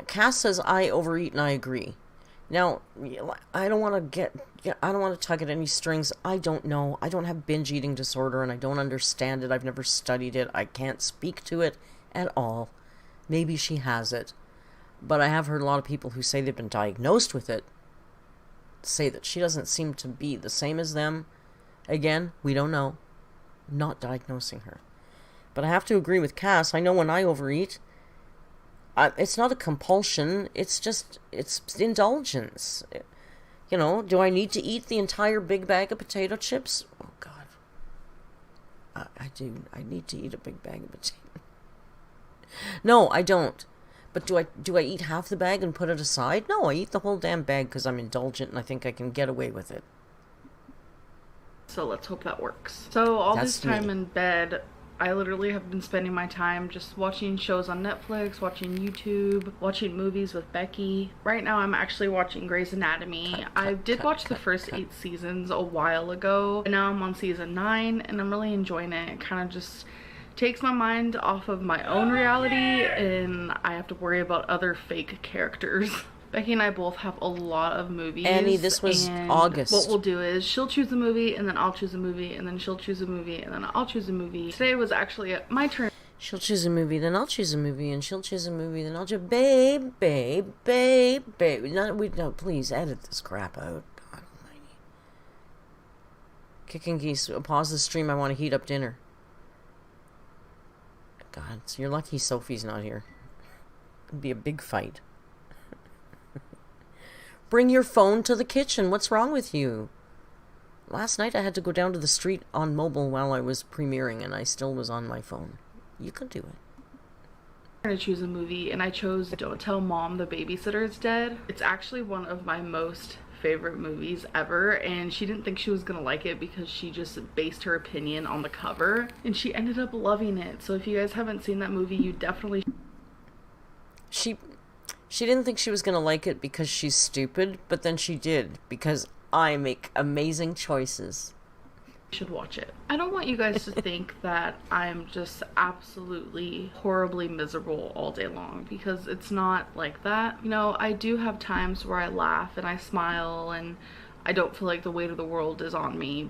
Cass says, I overeat, and I agree. Now, I don't want to tug at any strings. I don't know. I don't have binge eating disorder, and I don't understand it. I've never studied it. I can't speak to it at all. Maybe she has it. But I have heard a lot of people who say they've been diagnosed with it say that she doesn't seem to be the same as them, Again, we don't know. Not diagnosing her. But I have to agree with Cass. I know when I overeat, it's not a compulsion. It's indulgence. You know, do I need to eat the entire big bag of potato chips? Oh, God. I do. I need to eat a big bag of potato. No, I don't. But do I eat half the bag and put it aside? No, I eat the whole damn bag because I'm indulgent and I think I can get away with it. So let's hope that works. So all this time in bed, I literally have been spending my time just watching shows on Netflix, watching YouTube, watching movies with Becky. Right now I'm actually watching Grey's Anatomy. I did watch the first 8 seasons a while ago, and now I'm on season 9 and I'm really enjoying it. It kind of just takes my mind off of my own reality and I have to worry about other fake characters. Becky and I both have a lot of movies. Annie, this was August. What we'll do is she'll choose a movie and then I'll choose a movie and then she'll choose a movie and then I'll choose a movie. Today was actually my turn. She'll choose a movie, then I'll choose a movie, and she'll choose a movie, then I'll choose... Babe. No, please, edit this crap out. God almighty. Kicking geese. Pause the stream. I want to heat up dinner. God, so you're lucky Sophie's not here. It'd be a big fight. Bring your phone to the kitchen. What's wrong with you? Last night I had to go down to the street on mobile while I was premiering and I still was on my phone. You can do it. I'm going to choose a movie and I chose Don't Tell Mom the Babysitter is Dead. It's actually one of my most favorite movies ever and she didn't think she was gonna like it because she just based her opinion on the cover and she ended up loving it. So if you guys haven't seen that movie, you definitely... She didn't think she was gonna like it because she's stupid, but then she did because I make amazing choices. Should watch it. I don't want you guys to think that I'm just absolutely horribly miserable all day long because it's not like that. You know, I do have times where I laugh and I smile and I don't feel like the weight of the world is on me.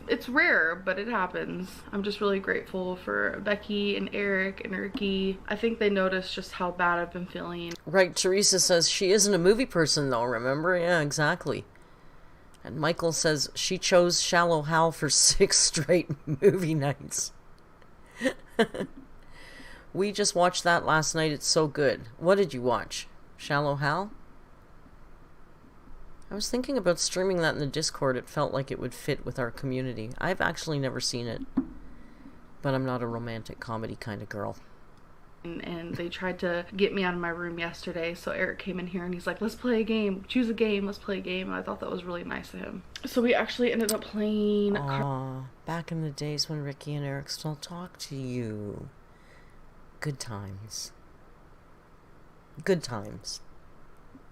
It's rare, but it happens. I'm just really grateful for Becky and Eric and Erky. I think they noticed just how bad I've been feeling. Right, Teresa says she isn't a movie person though, remember? Yeah, exactly. And Michael says she chose Shallow Hal for 6 straight movie nights. We just watched that last night. It's so good. What did you watch? Shallow Hal? I was thinking about streaming that in the Discord. It felt like it would fit with our community. I've actually never seen it. But I'm not a romantic comedy kind of girl. And they tried to get me out of my room yesterday, so Eric came in here and he's like, let's play a game, choose a game, let's play a game, and I thought that was really nice of him. So we actually ended up playing... Aww, back in the days when Ricky and Eric still talked to you. Good times. Good times.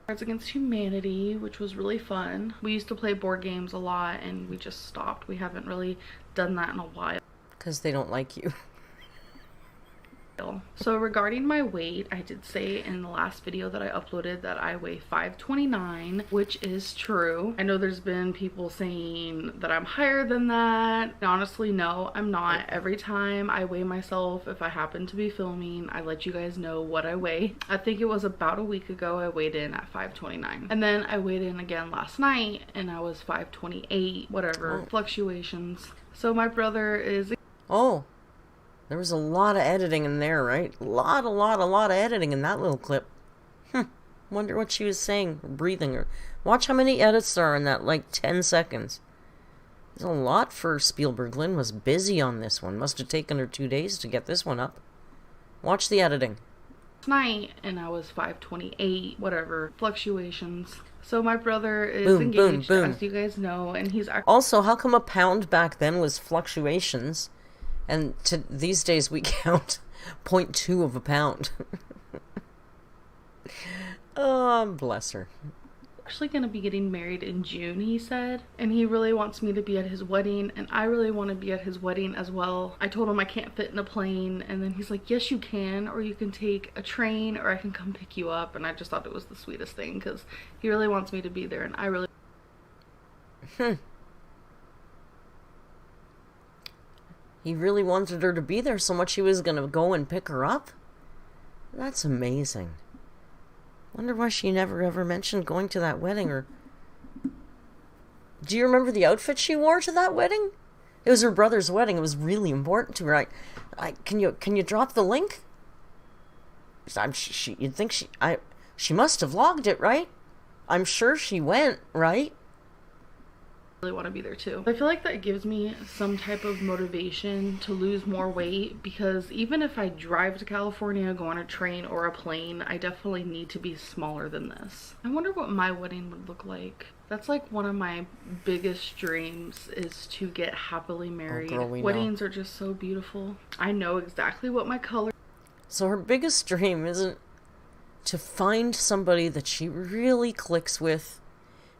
Cards Against Humanity, which was really fun. We used to play board games a lot and we just stopped. We haven't really done that in a while. Because they don't like you. So regarding my weight, I did say in the last video that I uploaded that I weigh 5'29", which is true. I know there's been people saying that I'm higher than that. Honestly, no, I'm not. Every time I weigh myself, if I happen to be filming, I let you guys know what I weigh. I think it was about a week ago I weighed in at 5'29". And then I weighed in again last night and I was 5'28", whatever, fluctuations. So my brother is... Oh. There was a lot of editing in there, right? A lot of editing in that little clip. Wonder what she was saying, breathing. Or watch how many edits there are in that, like 10 seconds. There's a lot for Spielberg. Lynn was busy on this one. Must have taken her 2 days to get this one up. Watch the editing. Night, and I was 5'28", whatever, fluctuations. So my brother is engaged, as you guys know, and he's... Also, how come a pound back then was fluctuations? And these days we count 0.2 of a pound. Oh, bless her. Actually gonna be getting married in June, he said, and he really wants me to be at his wedding, and I really want to be at his wedding as well. I told him I can't fit in a plane, and then he's like, yes you can, or you can take a train, or I can come pick you up. And I just thought it was the sweetest thing because he really wants me to be there, and I really... He really wanted her to be there so much he was going to go and pick her up? That's amazing. Wonder why she never ever mentioned going to that wedding. Or do you remember the outfit she wore to that wedding? It was her brother's wedding. It was really important to her. Can you drop the link? You'd think she must have logged it, right? I'm sure she went, right? Really want to be there too. I feel like that gives me some type of motivation to lose more weight, because even if I drive to California, go on a train or a plane, I definitely need to be smaller than this. I wonder what my wedding would look like. That's like one of my biggest dreams, is to get happily married. Oh, girl, Weddings are just so beautiful. I know exactly what my color. So her biggest dream isn't to find somebody that she really clicks with,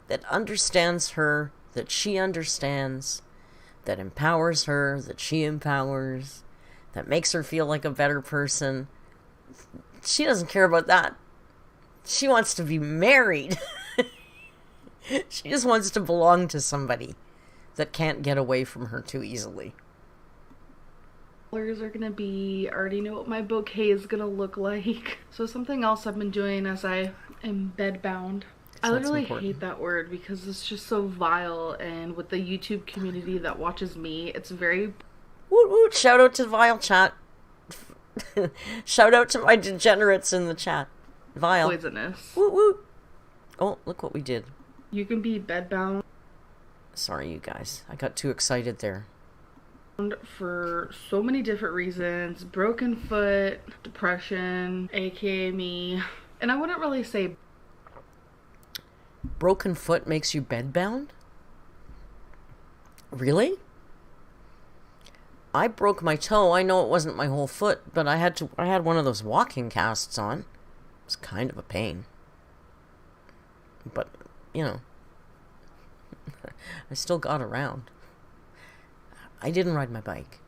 that understands her, that she understands, that empowers her, that she empowers, that makes her feel like a better person. She doesn't care about that. She wants to be married. She just wants to belong to somebody that can't get away from her too easily. Colors are gonna be, I already know what my bouquet is gonna look like. So something else I've been doing as I am bedbound. I literally hate that word because it's just so vile, and with the YouTube community that watches me, it's very... Woot woot, shout out to Vile chat. Shout out to my degenerates in the chat. Vile. Poisonous. Woot woot. Oh, look what we did. You can be bedbound. Sorry, you guys. I got too excited there. For so many different reasons. Broken foot, depression, aka me. And I wouldn't really say... Broken foot makes you bedbound? Really? I broke my toe. I know it wasn't my whole foot, but I had one of those walking casts on. It was kind of a pain. But, you know, I still got around. I didn't ride my bike.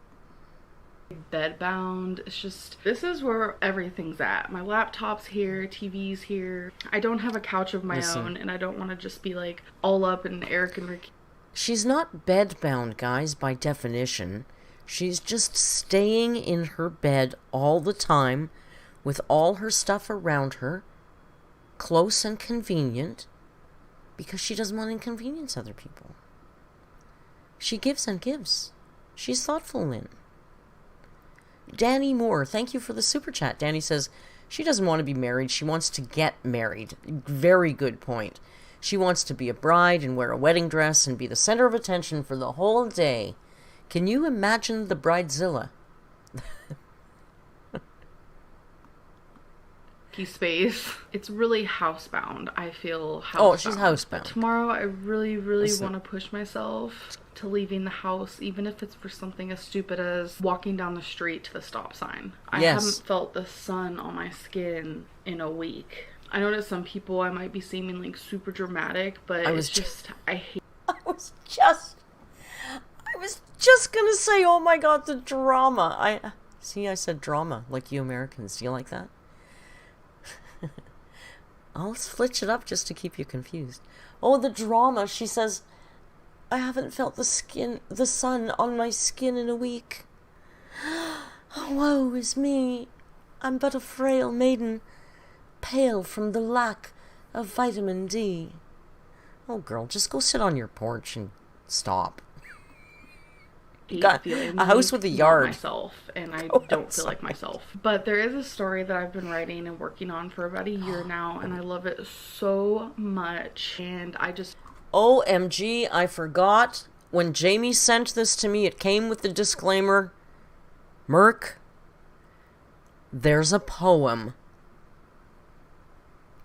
Bedbound. It's just, this is where everything's at. My laptop's here, TV's here. I don't have a couch of my own, and I don't want to just be like all up in Eric and Ricky. She's not bedbound, guys, by definition. She's just staying in her bed all the time with all her stuff around her, close and convenient, because she doesn't want to inconvenience other people. She gives and gives. She's thoughtful, Lynn. Danny Moore, thank you for the super chat. Danny says she doesn't want to be married. She wants to get married. Very good point. She wants to be a bride and wear a wedding dress and be the center of attention for the whole day. Can you imagine the bridezilla? Space. It's really housebound. I feel housebound. Oh, she's housebound. But tomorrow I really want to push myself to leaving the house, even if it's for something as stupid as walking down the street to the stop sign. I haven't felt the sun on my skin in a week. I know to some people I might be seeming like super dramatic, but I was just gonna say, oh my god, the drama. I said drama, like you Americans. Do you like that? I'll switch it up just to keep you confused. Oh, the drama. She says, I haven't felt the sun on my skin in a week. Oh, woe is me. I'm but a frail maiden, pale from the lack of vitamin D. Oh, girl, just go sit on your porch and stop. Got a house with a yard. Myself, and I don't feel like myself. But there is a story that I've been writing and working on for about a year now, and I love it so much. And I just... OMG, I forgot. When Jamie sent this to me, it came with the disclaimer. Merc, there's a poem.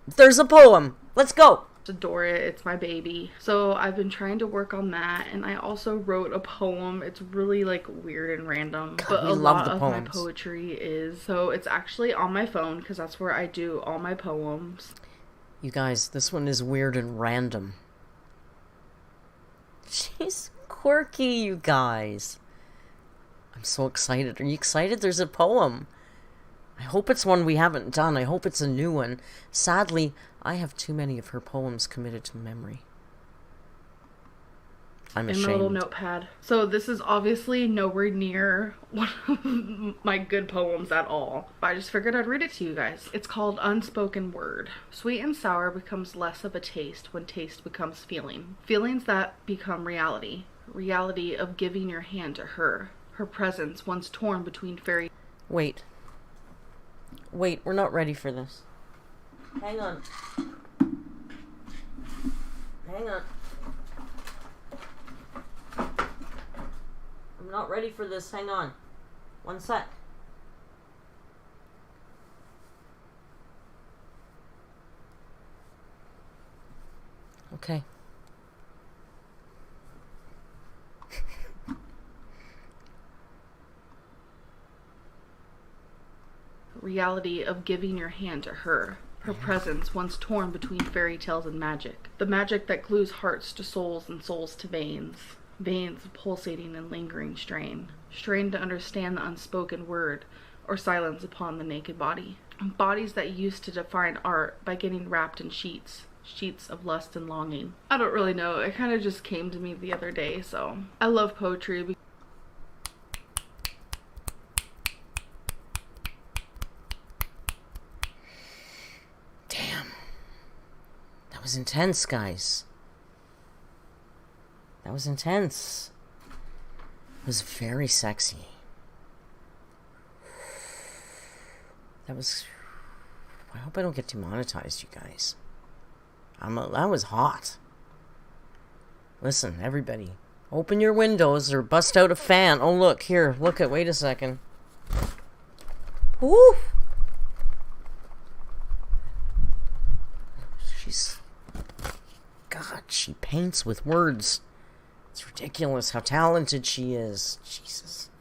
There's a poem. Let's go. Adore it. It's my baby. So I've been trying to work on that, and I also wrote a poem. It's really like weird and random, God, but a lot of my poetry is. So it's actually on my phone because that's where I do all my poems. You guys, this one is weird and random. She's quirky, you guys. I'm so excited. Are you excited? There's a poem. I hope it's one we haven't done. I hope it's a new one. Sadly, I have too many of her poems committed to memory. I'm ashamed. In my little notepad. So this is obviously nowhere near one of my good poems at all. But I just figured I'd read it to you guys. It's called Unspoken Word. Sweet and sour becomes less of a taste when taste becomes feeling. Feelings that become reality. reality of giving your hand to her. Her presence once torn between fairy... Wait. Wait, we're not ready for this. Hang on. Hang on. I'm not ready for this. Hang on. One sec. Okay. Reality of giving your hand to her. Her presence once torn between fairy tales and magic. The magic that glues hearts to souls and souls to veins. Veins pulsating in lingering strain. Strain to understand the unspoken word or silence upon the naked body. Bodies that used to define art by getting wrapped in sheets. Sheets of lust and longing. I don't really know. It kind of just came to me the other day, so. I love poetry. That was intense, guys. That was intense. It was very sexy. That was... I hope I don't get demonetized, you guys. That was hot. Listen, everybody. Open your windows or bust out a fan. Oh, look, here. Look at... Wait a second. Woo! She's... God, she paints with words. It's ridiculous how talented she is. Jesus.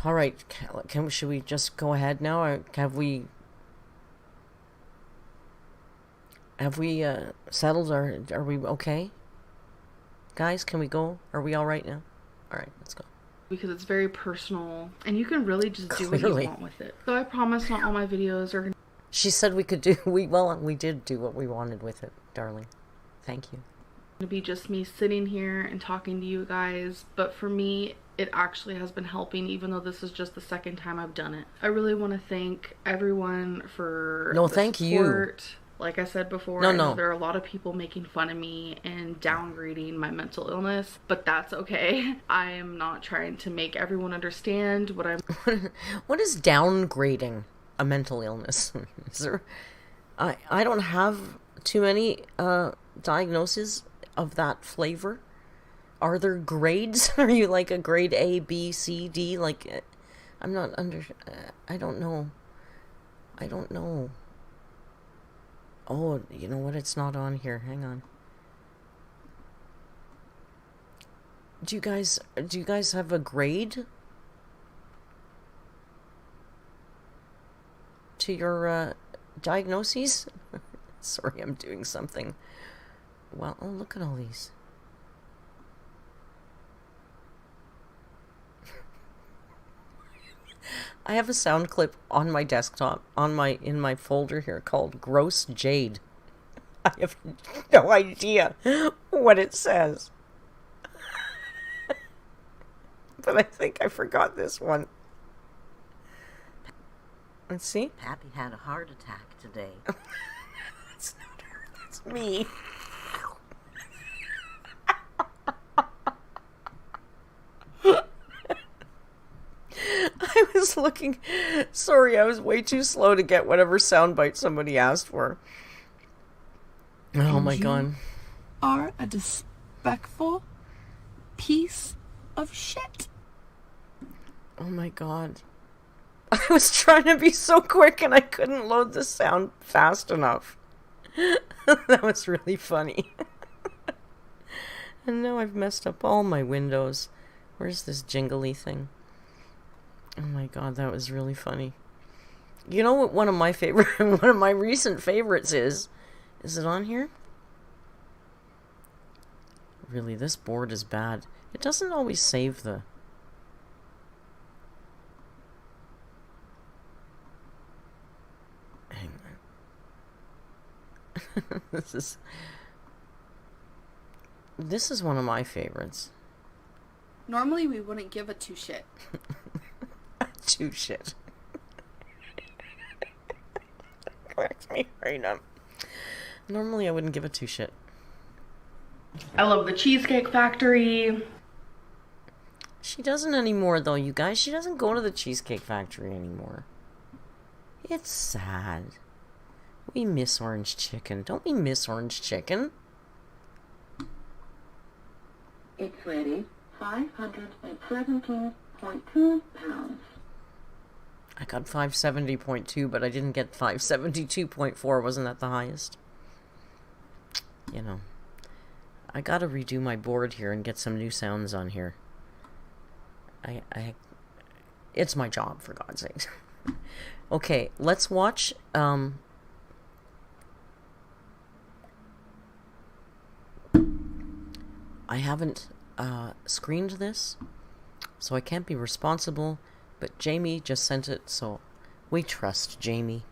All right, should we just go ahead now? Or have we settled? Are we okay? Guys, can we go? Are we all right now? All right, let's go. Because it's very personal, and you can really just do what you want with it. So I promise not all my videos are... She said we could do... We did do what we wanted with it, darling. Thank you. To be just me sitting here and talking to you guys, but for me it actually has been helping, even though this is just the second time I've done it. I really want to thank everyone for thank support. You. Like I said before, no. There are a lot of people making fun of me and downgrading my mental illness, but that's okay. I am not trying to make everyone understand what I'm... What is downgrading a mental illness? Is there... I don't have too many diagnoses of that flavor. Are there grades? Are you like a grade A, B, C, D? Like, I'm not under... I don't know. I don't know. Oh, you know what? It's not on here. Hang on. Do you guys have a grade to your diagnoses? Sorry, I'm doing something. Well, oh, look at all these. I have a sound clip on my desktop, in my folder here, called Gross Jade. I have no idea what it says. But I think I forgot this one. Let's see. Pappy had a heart attack today. That's not her, that's me. I was looking... Sorry, I was way too slow to get whatever soundbite somebody asked for. Oh my god. Are a disrespectful piece of shit. Oh my god. I was trying to be so quick and I couldn't load the sound fast enough. That was really funny. And now I've messed up all my windows. Where's this jingly thing? Oh my god, that was really funny. You know what one of my recent favorites is? Is it on here? Really, this board is bad. It doesn't always save the... Hang on. This is one of my favorites. Normally we wouldn't give a two shit. Two shit. Cracks me right up. Normally I wouldn't give a two shit. I love the Cheesecake Factory. She doesn't anymore, though, you guys. She doesn't go to the Cheesecake Factory anymore. It's sad. We miss orange chicken. Don't we miss orange chicken? It's ready. 517.2 pounds. I got 570.2, but I didn't get 572.4. Wasn't that the highest? You know. I gotta redo my board here and get some new sounds on here. It's my job, for God's sake. Okay, let's watch, I haven't, screened this, so I can't be responsible, but Jamie just sent it, so we trust Jamie.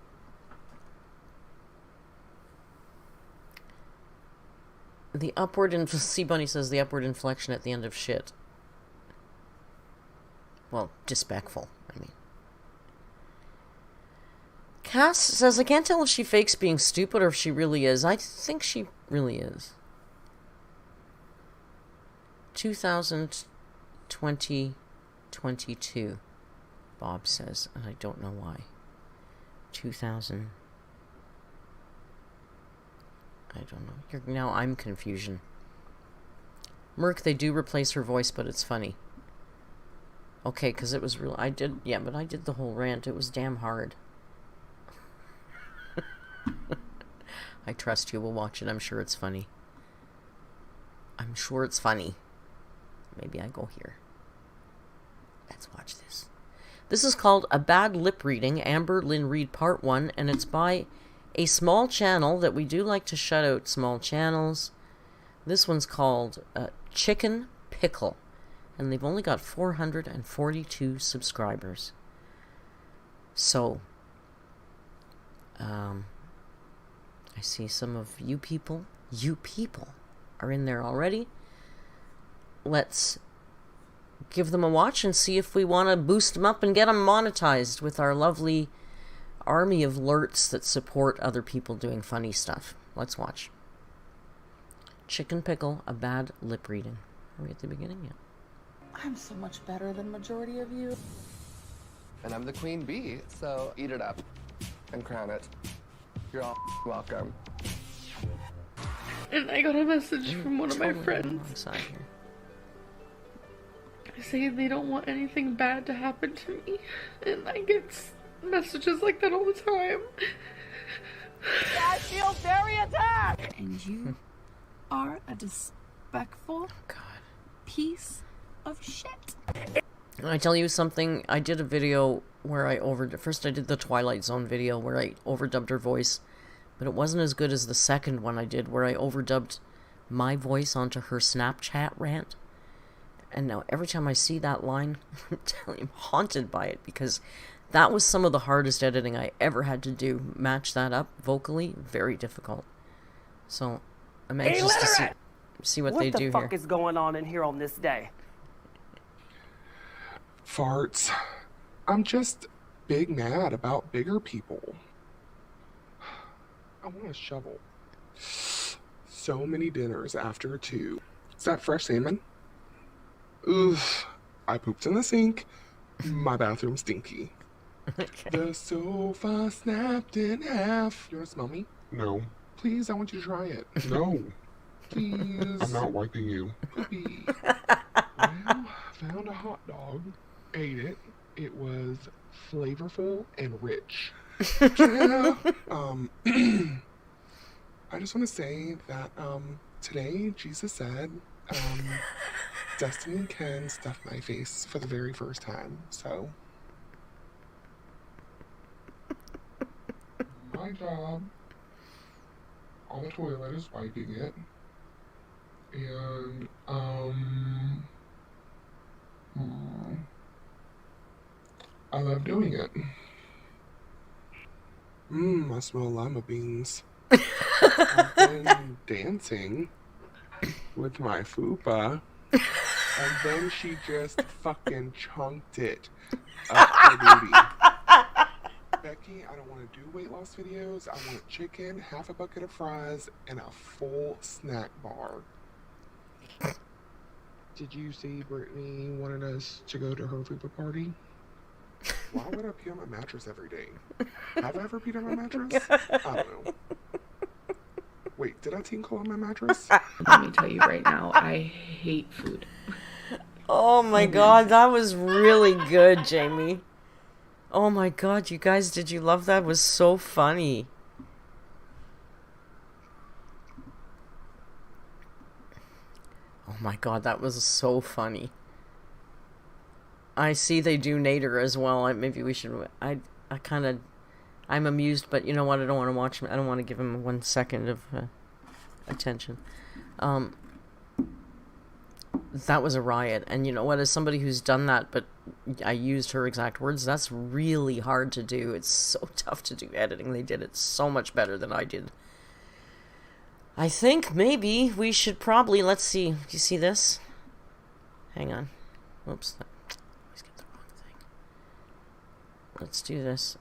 The upward Sea Bunny says the upward inflection at the end of shit. Well, disrespectful, I mean. Cass says, I can't tell if she fakes being stupid or if she really is. I think she really is. 2022, Bob says, and I don't know why. 2000. I don't know. Now I'm confusion. Merc, they do replace her voice, but it's funny. Okay, because it was real. I did the whole rant. It was damn hard. I trust you. We'll watch it. I'm sure it's funny. I'm sure it's funny. Maybe I go here. Let's watch this. This is called A Bad Lip Reading, Amberlynn Read Part 1, and it's by a small channel that we do like to shout out small channels. This one's called Chicken Pickle, and they've only got 442 subscribers. So, I see some of you people are in there already. Let's give them a watch and see if we want to boost them up and get them monetized with our lovely army of alerts that support other people doing funny stuff. Let's watch. Chicken Pickle, A Bad Lip Reading. Are we at the beginning yet? I'm so much better than majority of you. And I'm the queen bee, so eat it up and crown it. You're all welcome. And I got a message from one of my friends Here. saying they don't want anything bad to happen to me. And I get messages like that all the time. I feel very attacked! And you are a disrespectful piece of shit. Can I tell you something? I did a video where I first I did the Twilight Zone video where I overdubbed her voice, but it wasn't as good as the second one I did where I overdubbed my voice onto her Snapchat rant. And now every time I see that line, I'm telling you, I'm haunted by it, because that was some of the hardest editing I ever had to do. Match that up vocally, very difficult. So I'm anxious to see what they do here. What the fuck is going on in here on this day? Farts. I'm just big mad about bigger people. I want a shovel. So many dinners after 2. Is that fresh salmon? Oof. I pooped in the sink. My bathroom's stinky. Okay. The sofa snapped in half. You want to smell me? No. Please, I want you to try it. No. Please. I'm not wiping you. Poopy. Well, found a hot dog. Ate it. It was flavorful and rich. Yeah. I just want to say that today Jesus said Destiny and Ken stuffed my face for the very first time. So my job on the toilet is wiping it, and I love doing it. I smell lima beans. I've been dancing with my fupa, and then she just fucking chunked it up her booty. Becky, I don't want to do weight loss videos. I want chicken, half a bucket of fries, and a full snack bar. Did you see Brittany wanted us to go to her fupa party? Why would I pee on my mattress every day? Have I ever peed on my mattress? I don't know. Wait, did I tinkle on my mattress? Let me tell you right now, I hate food. Oh my god, that was really good, Jamie. Oh my god, you guys, did you love that? It was so funny. Oh my god, that was so funny. I see they do Nader as well. Maybe we should... I'm amused, but you know what? I don't want to watch him. I don't want to give him 1 second of attention. That was a riot. And you know what? As somebody who's done that, but I used her exact words, that's really hard to do. It's so tough to do editing. They did it so much better than I did. I think maybe we should probably... Let's see. Do you see this? Hang on. Whoops. Let's get the wrong thing. Let's do this.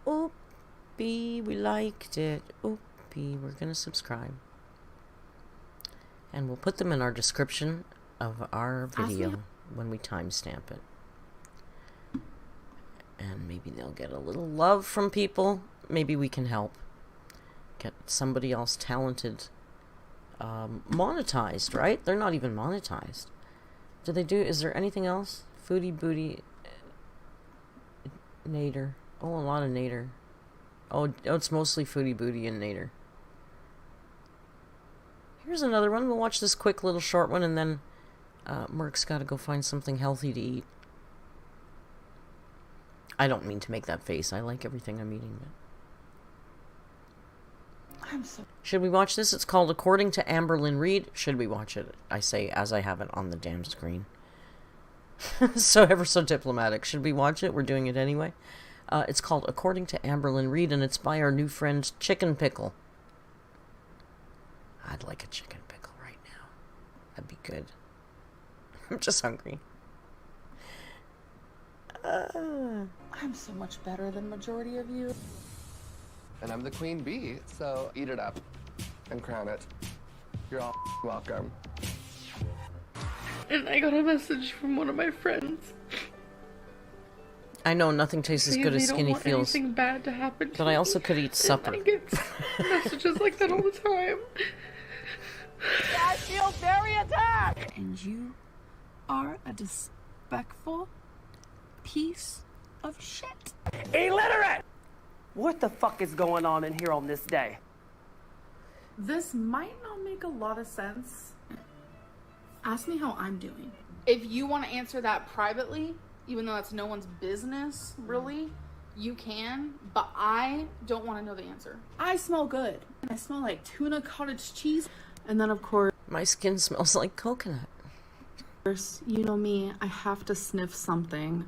Oopie, we liked it. Oopie, we're gonna subscribe. And we'll put them in our description of our video when we timestamp it. And maybe they'll get a little love from people. Maybe we can help get somebody else talented monetized, right? They're not even monetized. Do they do... Is there anything else? Foodie Booty... Nader. Oh, a lot of Nader. Oh, it's mostly Foodie Booty and Nader. Here's another one. We'll watch this quick little short one, and then Merc's got to go find something healthy to eat. I don't mean to make that face. I like everything I'm eating. But... Should we watch this? It's called According to Amberlynn Reid. Should we watch it? I say as I have it on the damn screen. So ever so diplomatic. Should we watch it? We're doing it anyway. It's called According to Amberlynn Reid, and it's by our new friend Chicken Pickle. I'd like a chicken pickle right now. That'd be good. I'm just hungry. I'm so much better than majority of you. And I'm the queen bee, so eat it up and crown it. You're all welcome. And I got a message from one of my friends. I know nothing tastes as good as Skinny feels. They don't want anything bad to happen to but me. I also could eat supper. And I get messages like that all the time. I feel very attacked! And you are a disrespectful piece of shit. Illiterate! What the fuck is going on in here on this day? This might not make a lot of sense. Ask me how I'm doing. If you want to answer that privately, even though that's no one's business, really, you can, but I don't want to know the answer. I smell good. I smell like tuna cottage cheese. And then, of course, My skin smells like coconut. you know me, I have to sniff something.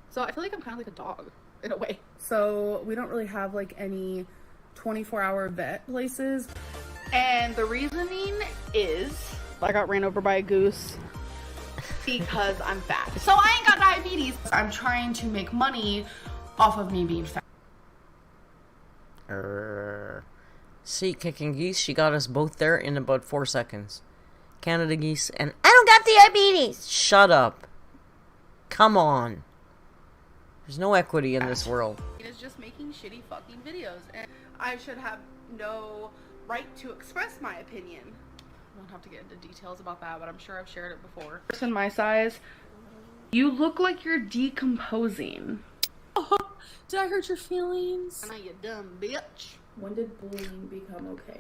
So I feel like I'm kind of like a dog, in a way. So we don't really have like any 24-hour vet places. And the reasoning is I got ran over by a goose because I'm fat. So I ain't got diabetes. I'm trying to make money off of me being fat. See, kicking geese, she got us both there in about 4 seconds. Canada geese, and I don't got diabetes! Shut up. Come on. There's no equity in this world. It's just making shitty fucking videos, and I should have no right to express my opinion. I don't have to get into details about that, but I'm sure I've shared it before. Person my size, you look like you're decomposing. Oh, did I hurt your feelings? And I you dumb bitch. When did bullying become okay?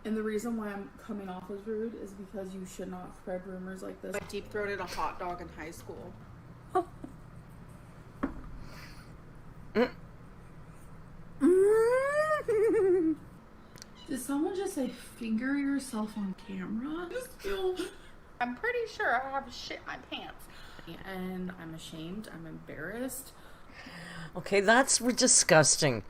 And the reason why I'm coming off as rude is because you should not spread rumors like this. I deep-throated a hot dog in high school. Did someone just say finger yourself on camera? I'm pretty sure I have shit in my pants. And I'm ashamed. I'm embarrassed. Okay, that's disgusting.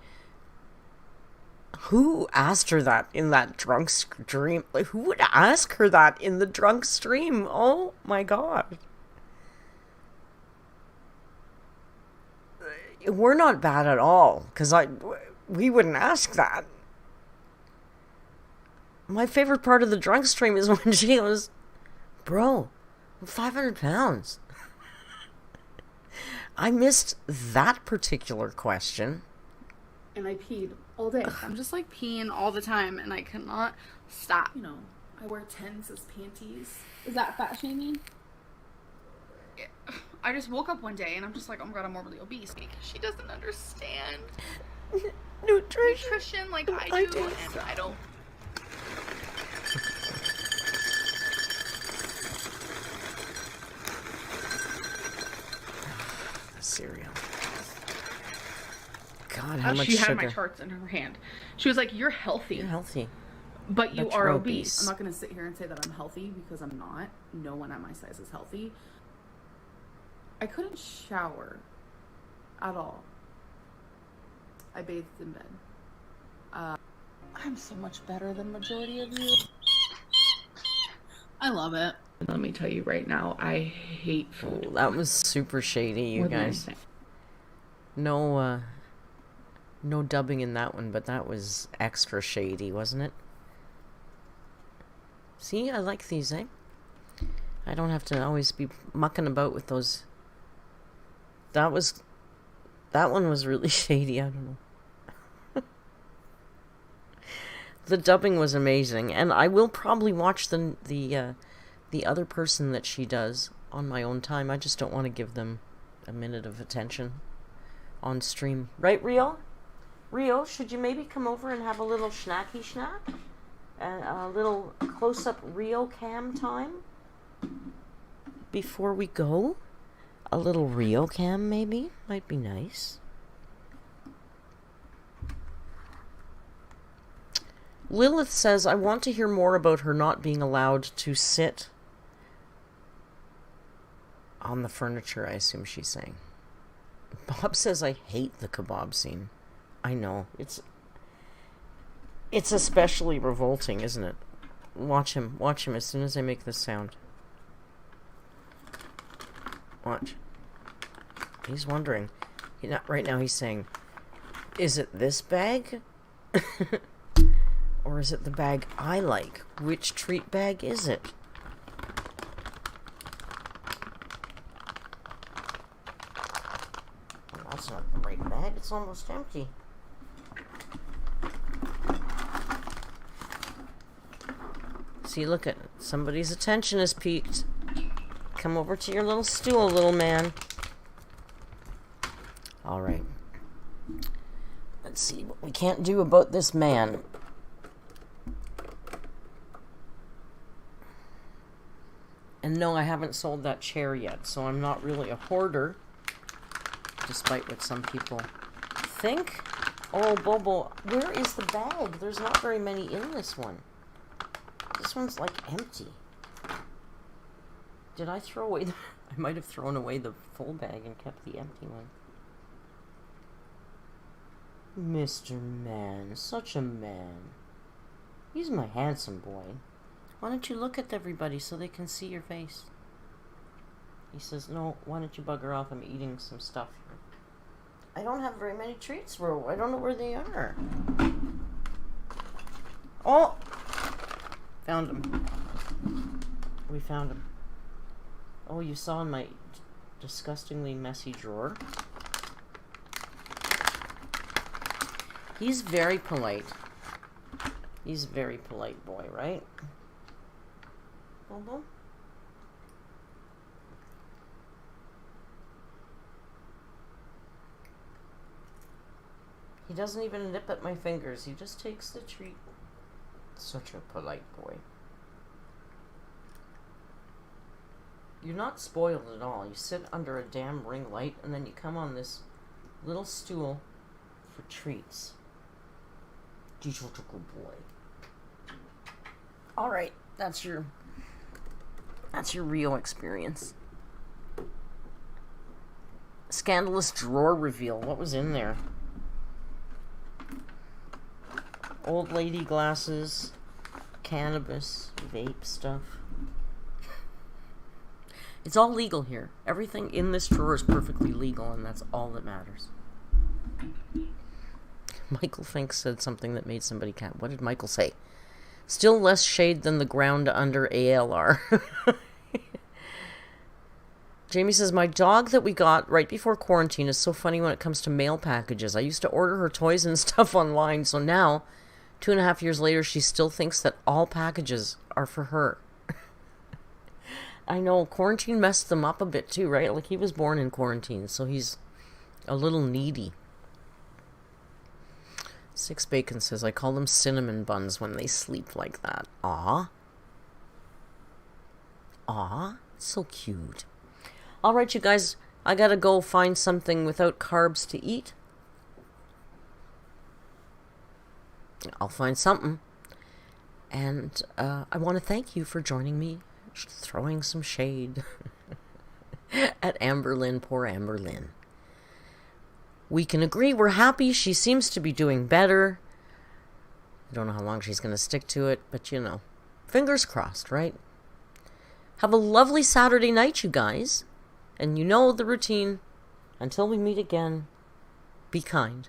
Who asked her that in that drunk stream? Like, who would ask her that in the drunk stream? Oh my god. We're not bad at all, because we wouldn't ask that. My favorite part of the drug stream is when she goes, bro, I'm 500 pounds. I missed that particular question. And I peed all day. I'm just like peeing all the time and I cannot stop. You know, I wear 10s as panties. Is that fat shaming? I just woke up one day and I'm just like, oh my god, I'm morbidly obese. Because she doesn't understand nutrition like I do, and I don't. Cereal. God, how much she sugar. had my charts in her hand. She was like, you're healthy. You're healthy. But you But are you're obese. I'm not going to sit here and say that I'm healthy because I'm not. No one at my size is healthy. I couldn't shower at all. I bathed in bed. I'm so much better than majority of you. I love it. Let me tell you right now, I hate food. Oh, that was super shady, you more than guys. anything. No dubbing in that one, but that was extra shady, wasn't it? See, I like these, eh? I don't have to always be mucking about with those. That one was really shady, I don't know. The dubbing was amazing, and I will probably watch the other person that she does on my own time. I just don't want to give them a minute of attention on stream. Right, Rio? Rio, should you maybe come over and have a little schnacky schnack? And a little close-up Rio cam time? Before we go? A little Rio cam, maybe? Might be nice. Lilith says, I want to hear more about her not being allowed to sit on the furniture, I assume she's saying. Bob says, I hate the kebab scene. I know. It's especially revolting, isn't it? Watch him as soon as I make this sound. Watch. He's wondering. Right now he's saying, is it this bag? Or is it the bag I like? Which treat bag is it? Well, that's not the right bag. It's almost empty. See, look at it. Somebody's attention is piqued. Come over to your little stool, little man. All right. Let's see what we can't do about this man. And no, I haven't sold that chair yet, so I'm not really a hoarder, despite what some people think. Oh, Bobo, where is the bag? There's not very many in this one. This one's, like, empty. Did I throw away the... I might have thrown away the full bag and kept the empty one. Mr. Man, such a man. He's my handsome boy. Why don't you look at everybody so they can see your face? He says, no, why don't you bugger off? I'm eating some stuff here. I don't have very many treats, bro. I don't know where they are. Oh! Found him. We found him. Oh, you saw in my disgustingly messy drawer? He's very polite. He's a very polite boy, right? Bobo? He doesn't even nip at my fingers. He just takes the treat. Such a polite boy. You're not spoiled at all. You sit under a damn ring light and then you come on this little stool for treats. He's such a good boy. Alright, that's your real experience. Scandalous drawer reveal. What was in there? Old lady glasses, cannabis, vape stuff. It's all legal here. Everything in this drawer is perfectly legal, and that's all that matters. Michael Fink said something that made somebody cat. What did Michael say? Still less shade than the ground under ALR. Jamie says, my dog that we got right before quarantine is so funny when it comes to mail packages. I used to order her toys and stuff online, so now, 2.5 years later, she still thinks that all packages are for her. I know, quarantine messed them up a bit too, right? Like, he was born in quarantine, so he's a little needy. Six Bacon says, I call them cinnamon buns when they sleep like that. Aw. Aw, so cute. Alright, you guys, I gotta go find something without carbs to eat. I'll find something. And I want to thank you for joining me, throwing some shade at Amberlynn, poor Amberlynn. We can agree we're happy. She seems to be doing better. I don't know how long she's going to stick to it, but you know, fingers crossed, right? Have a lovely Saturday night, you guys. And you know the routine. Until we meet again, be kind.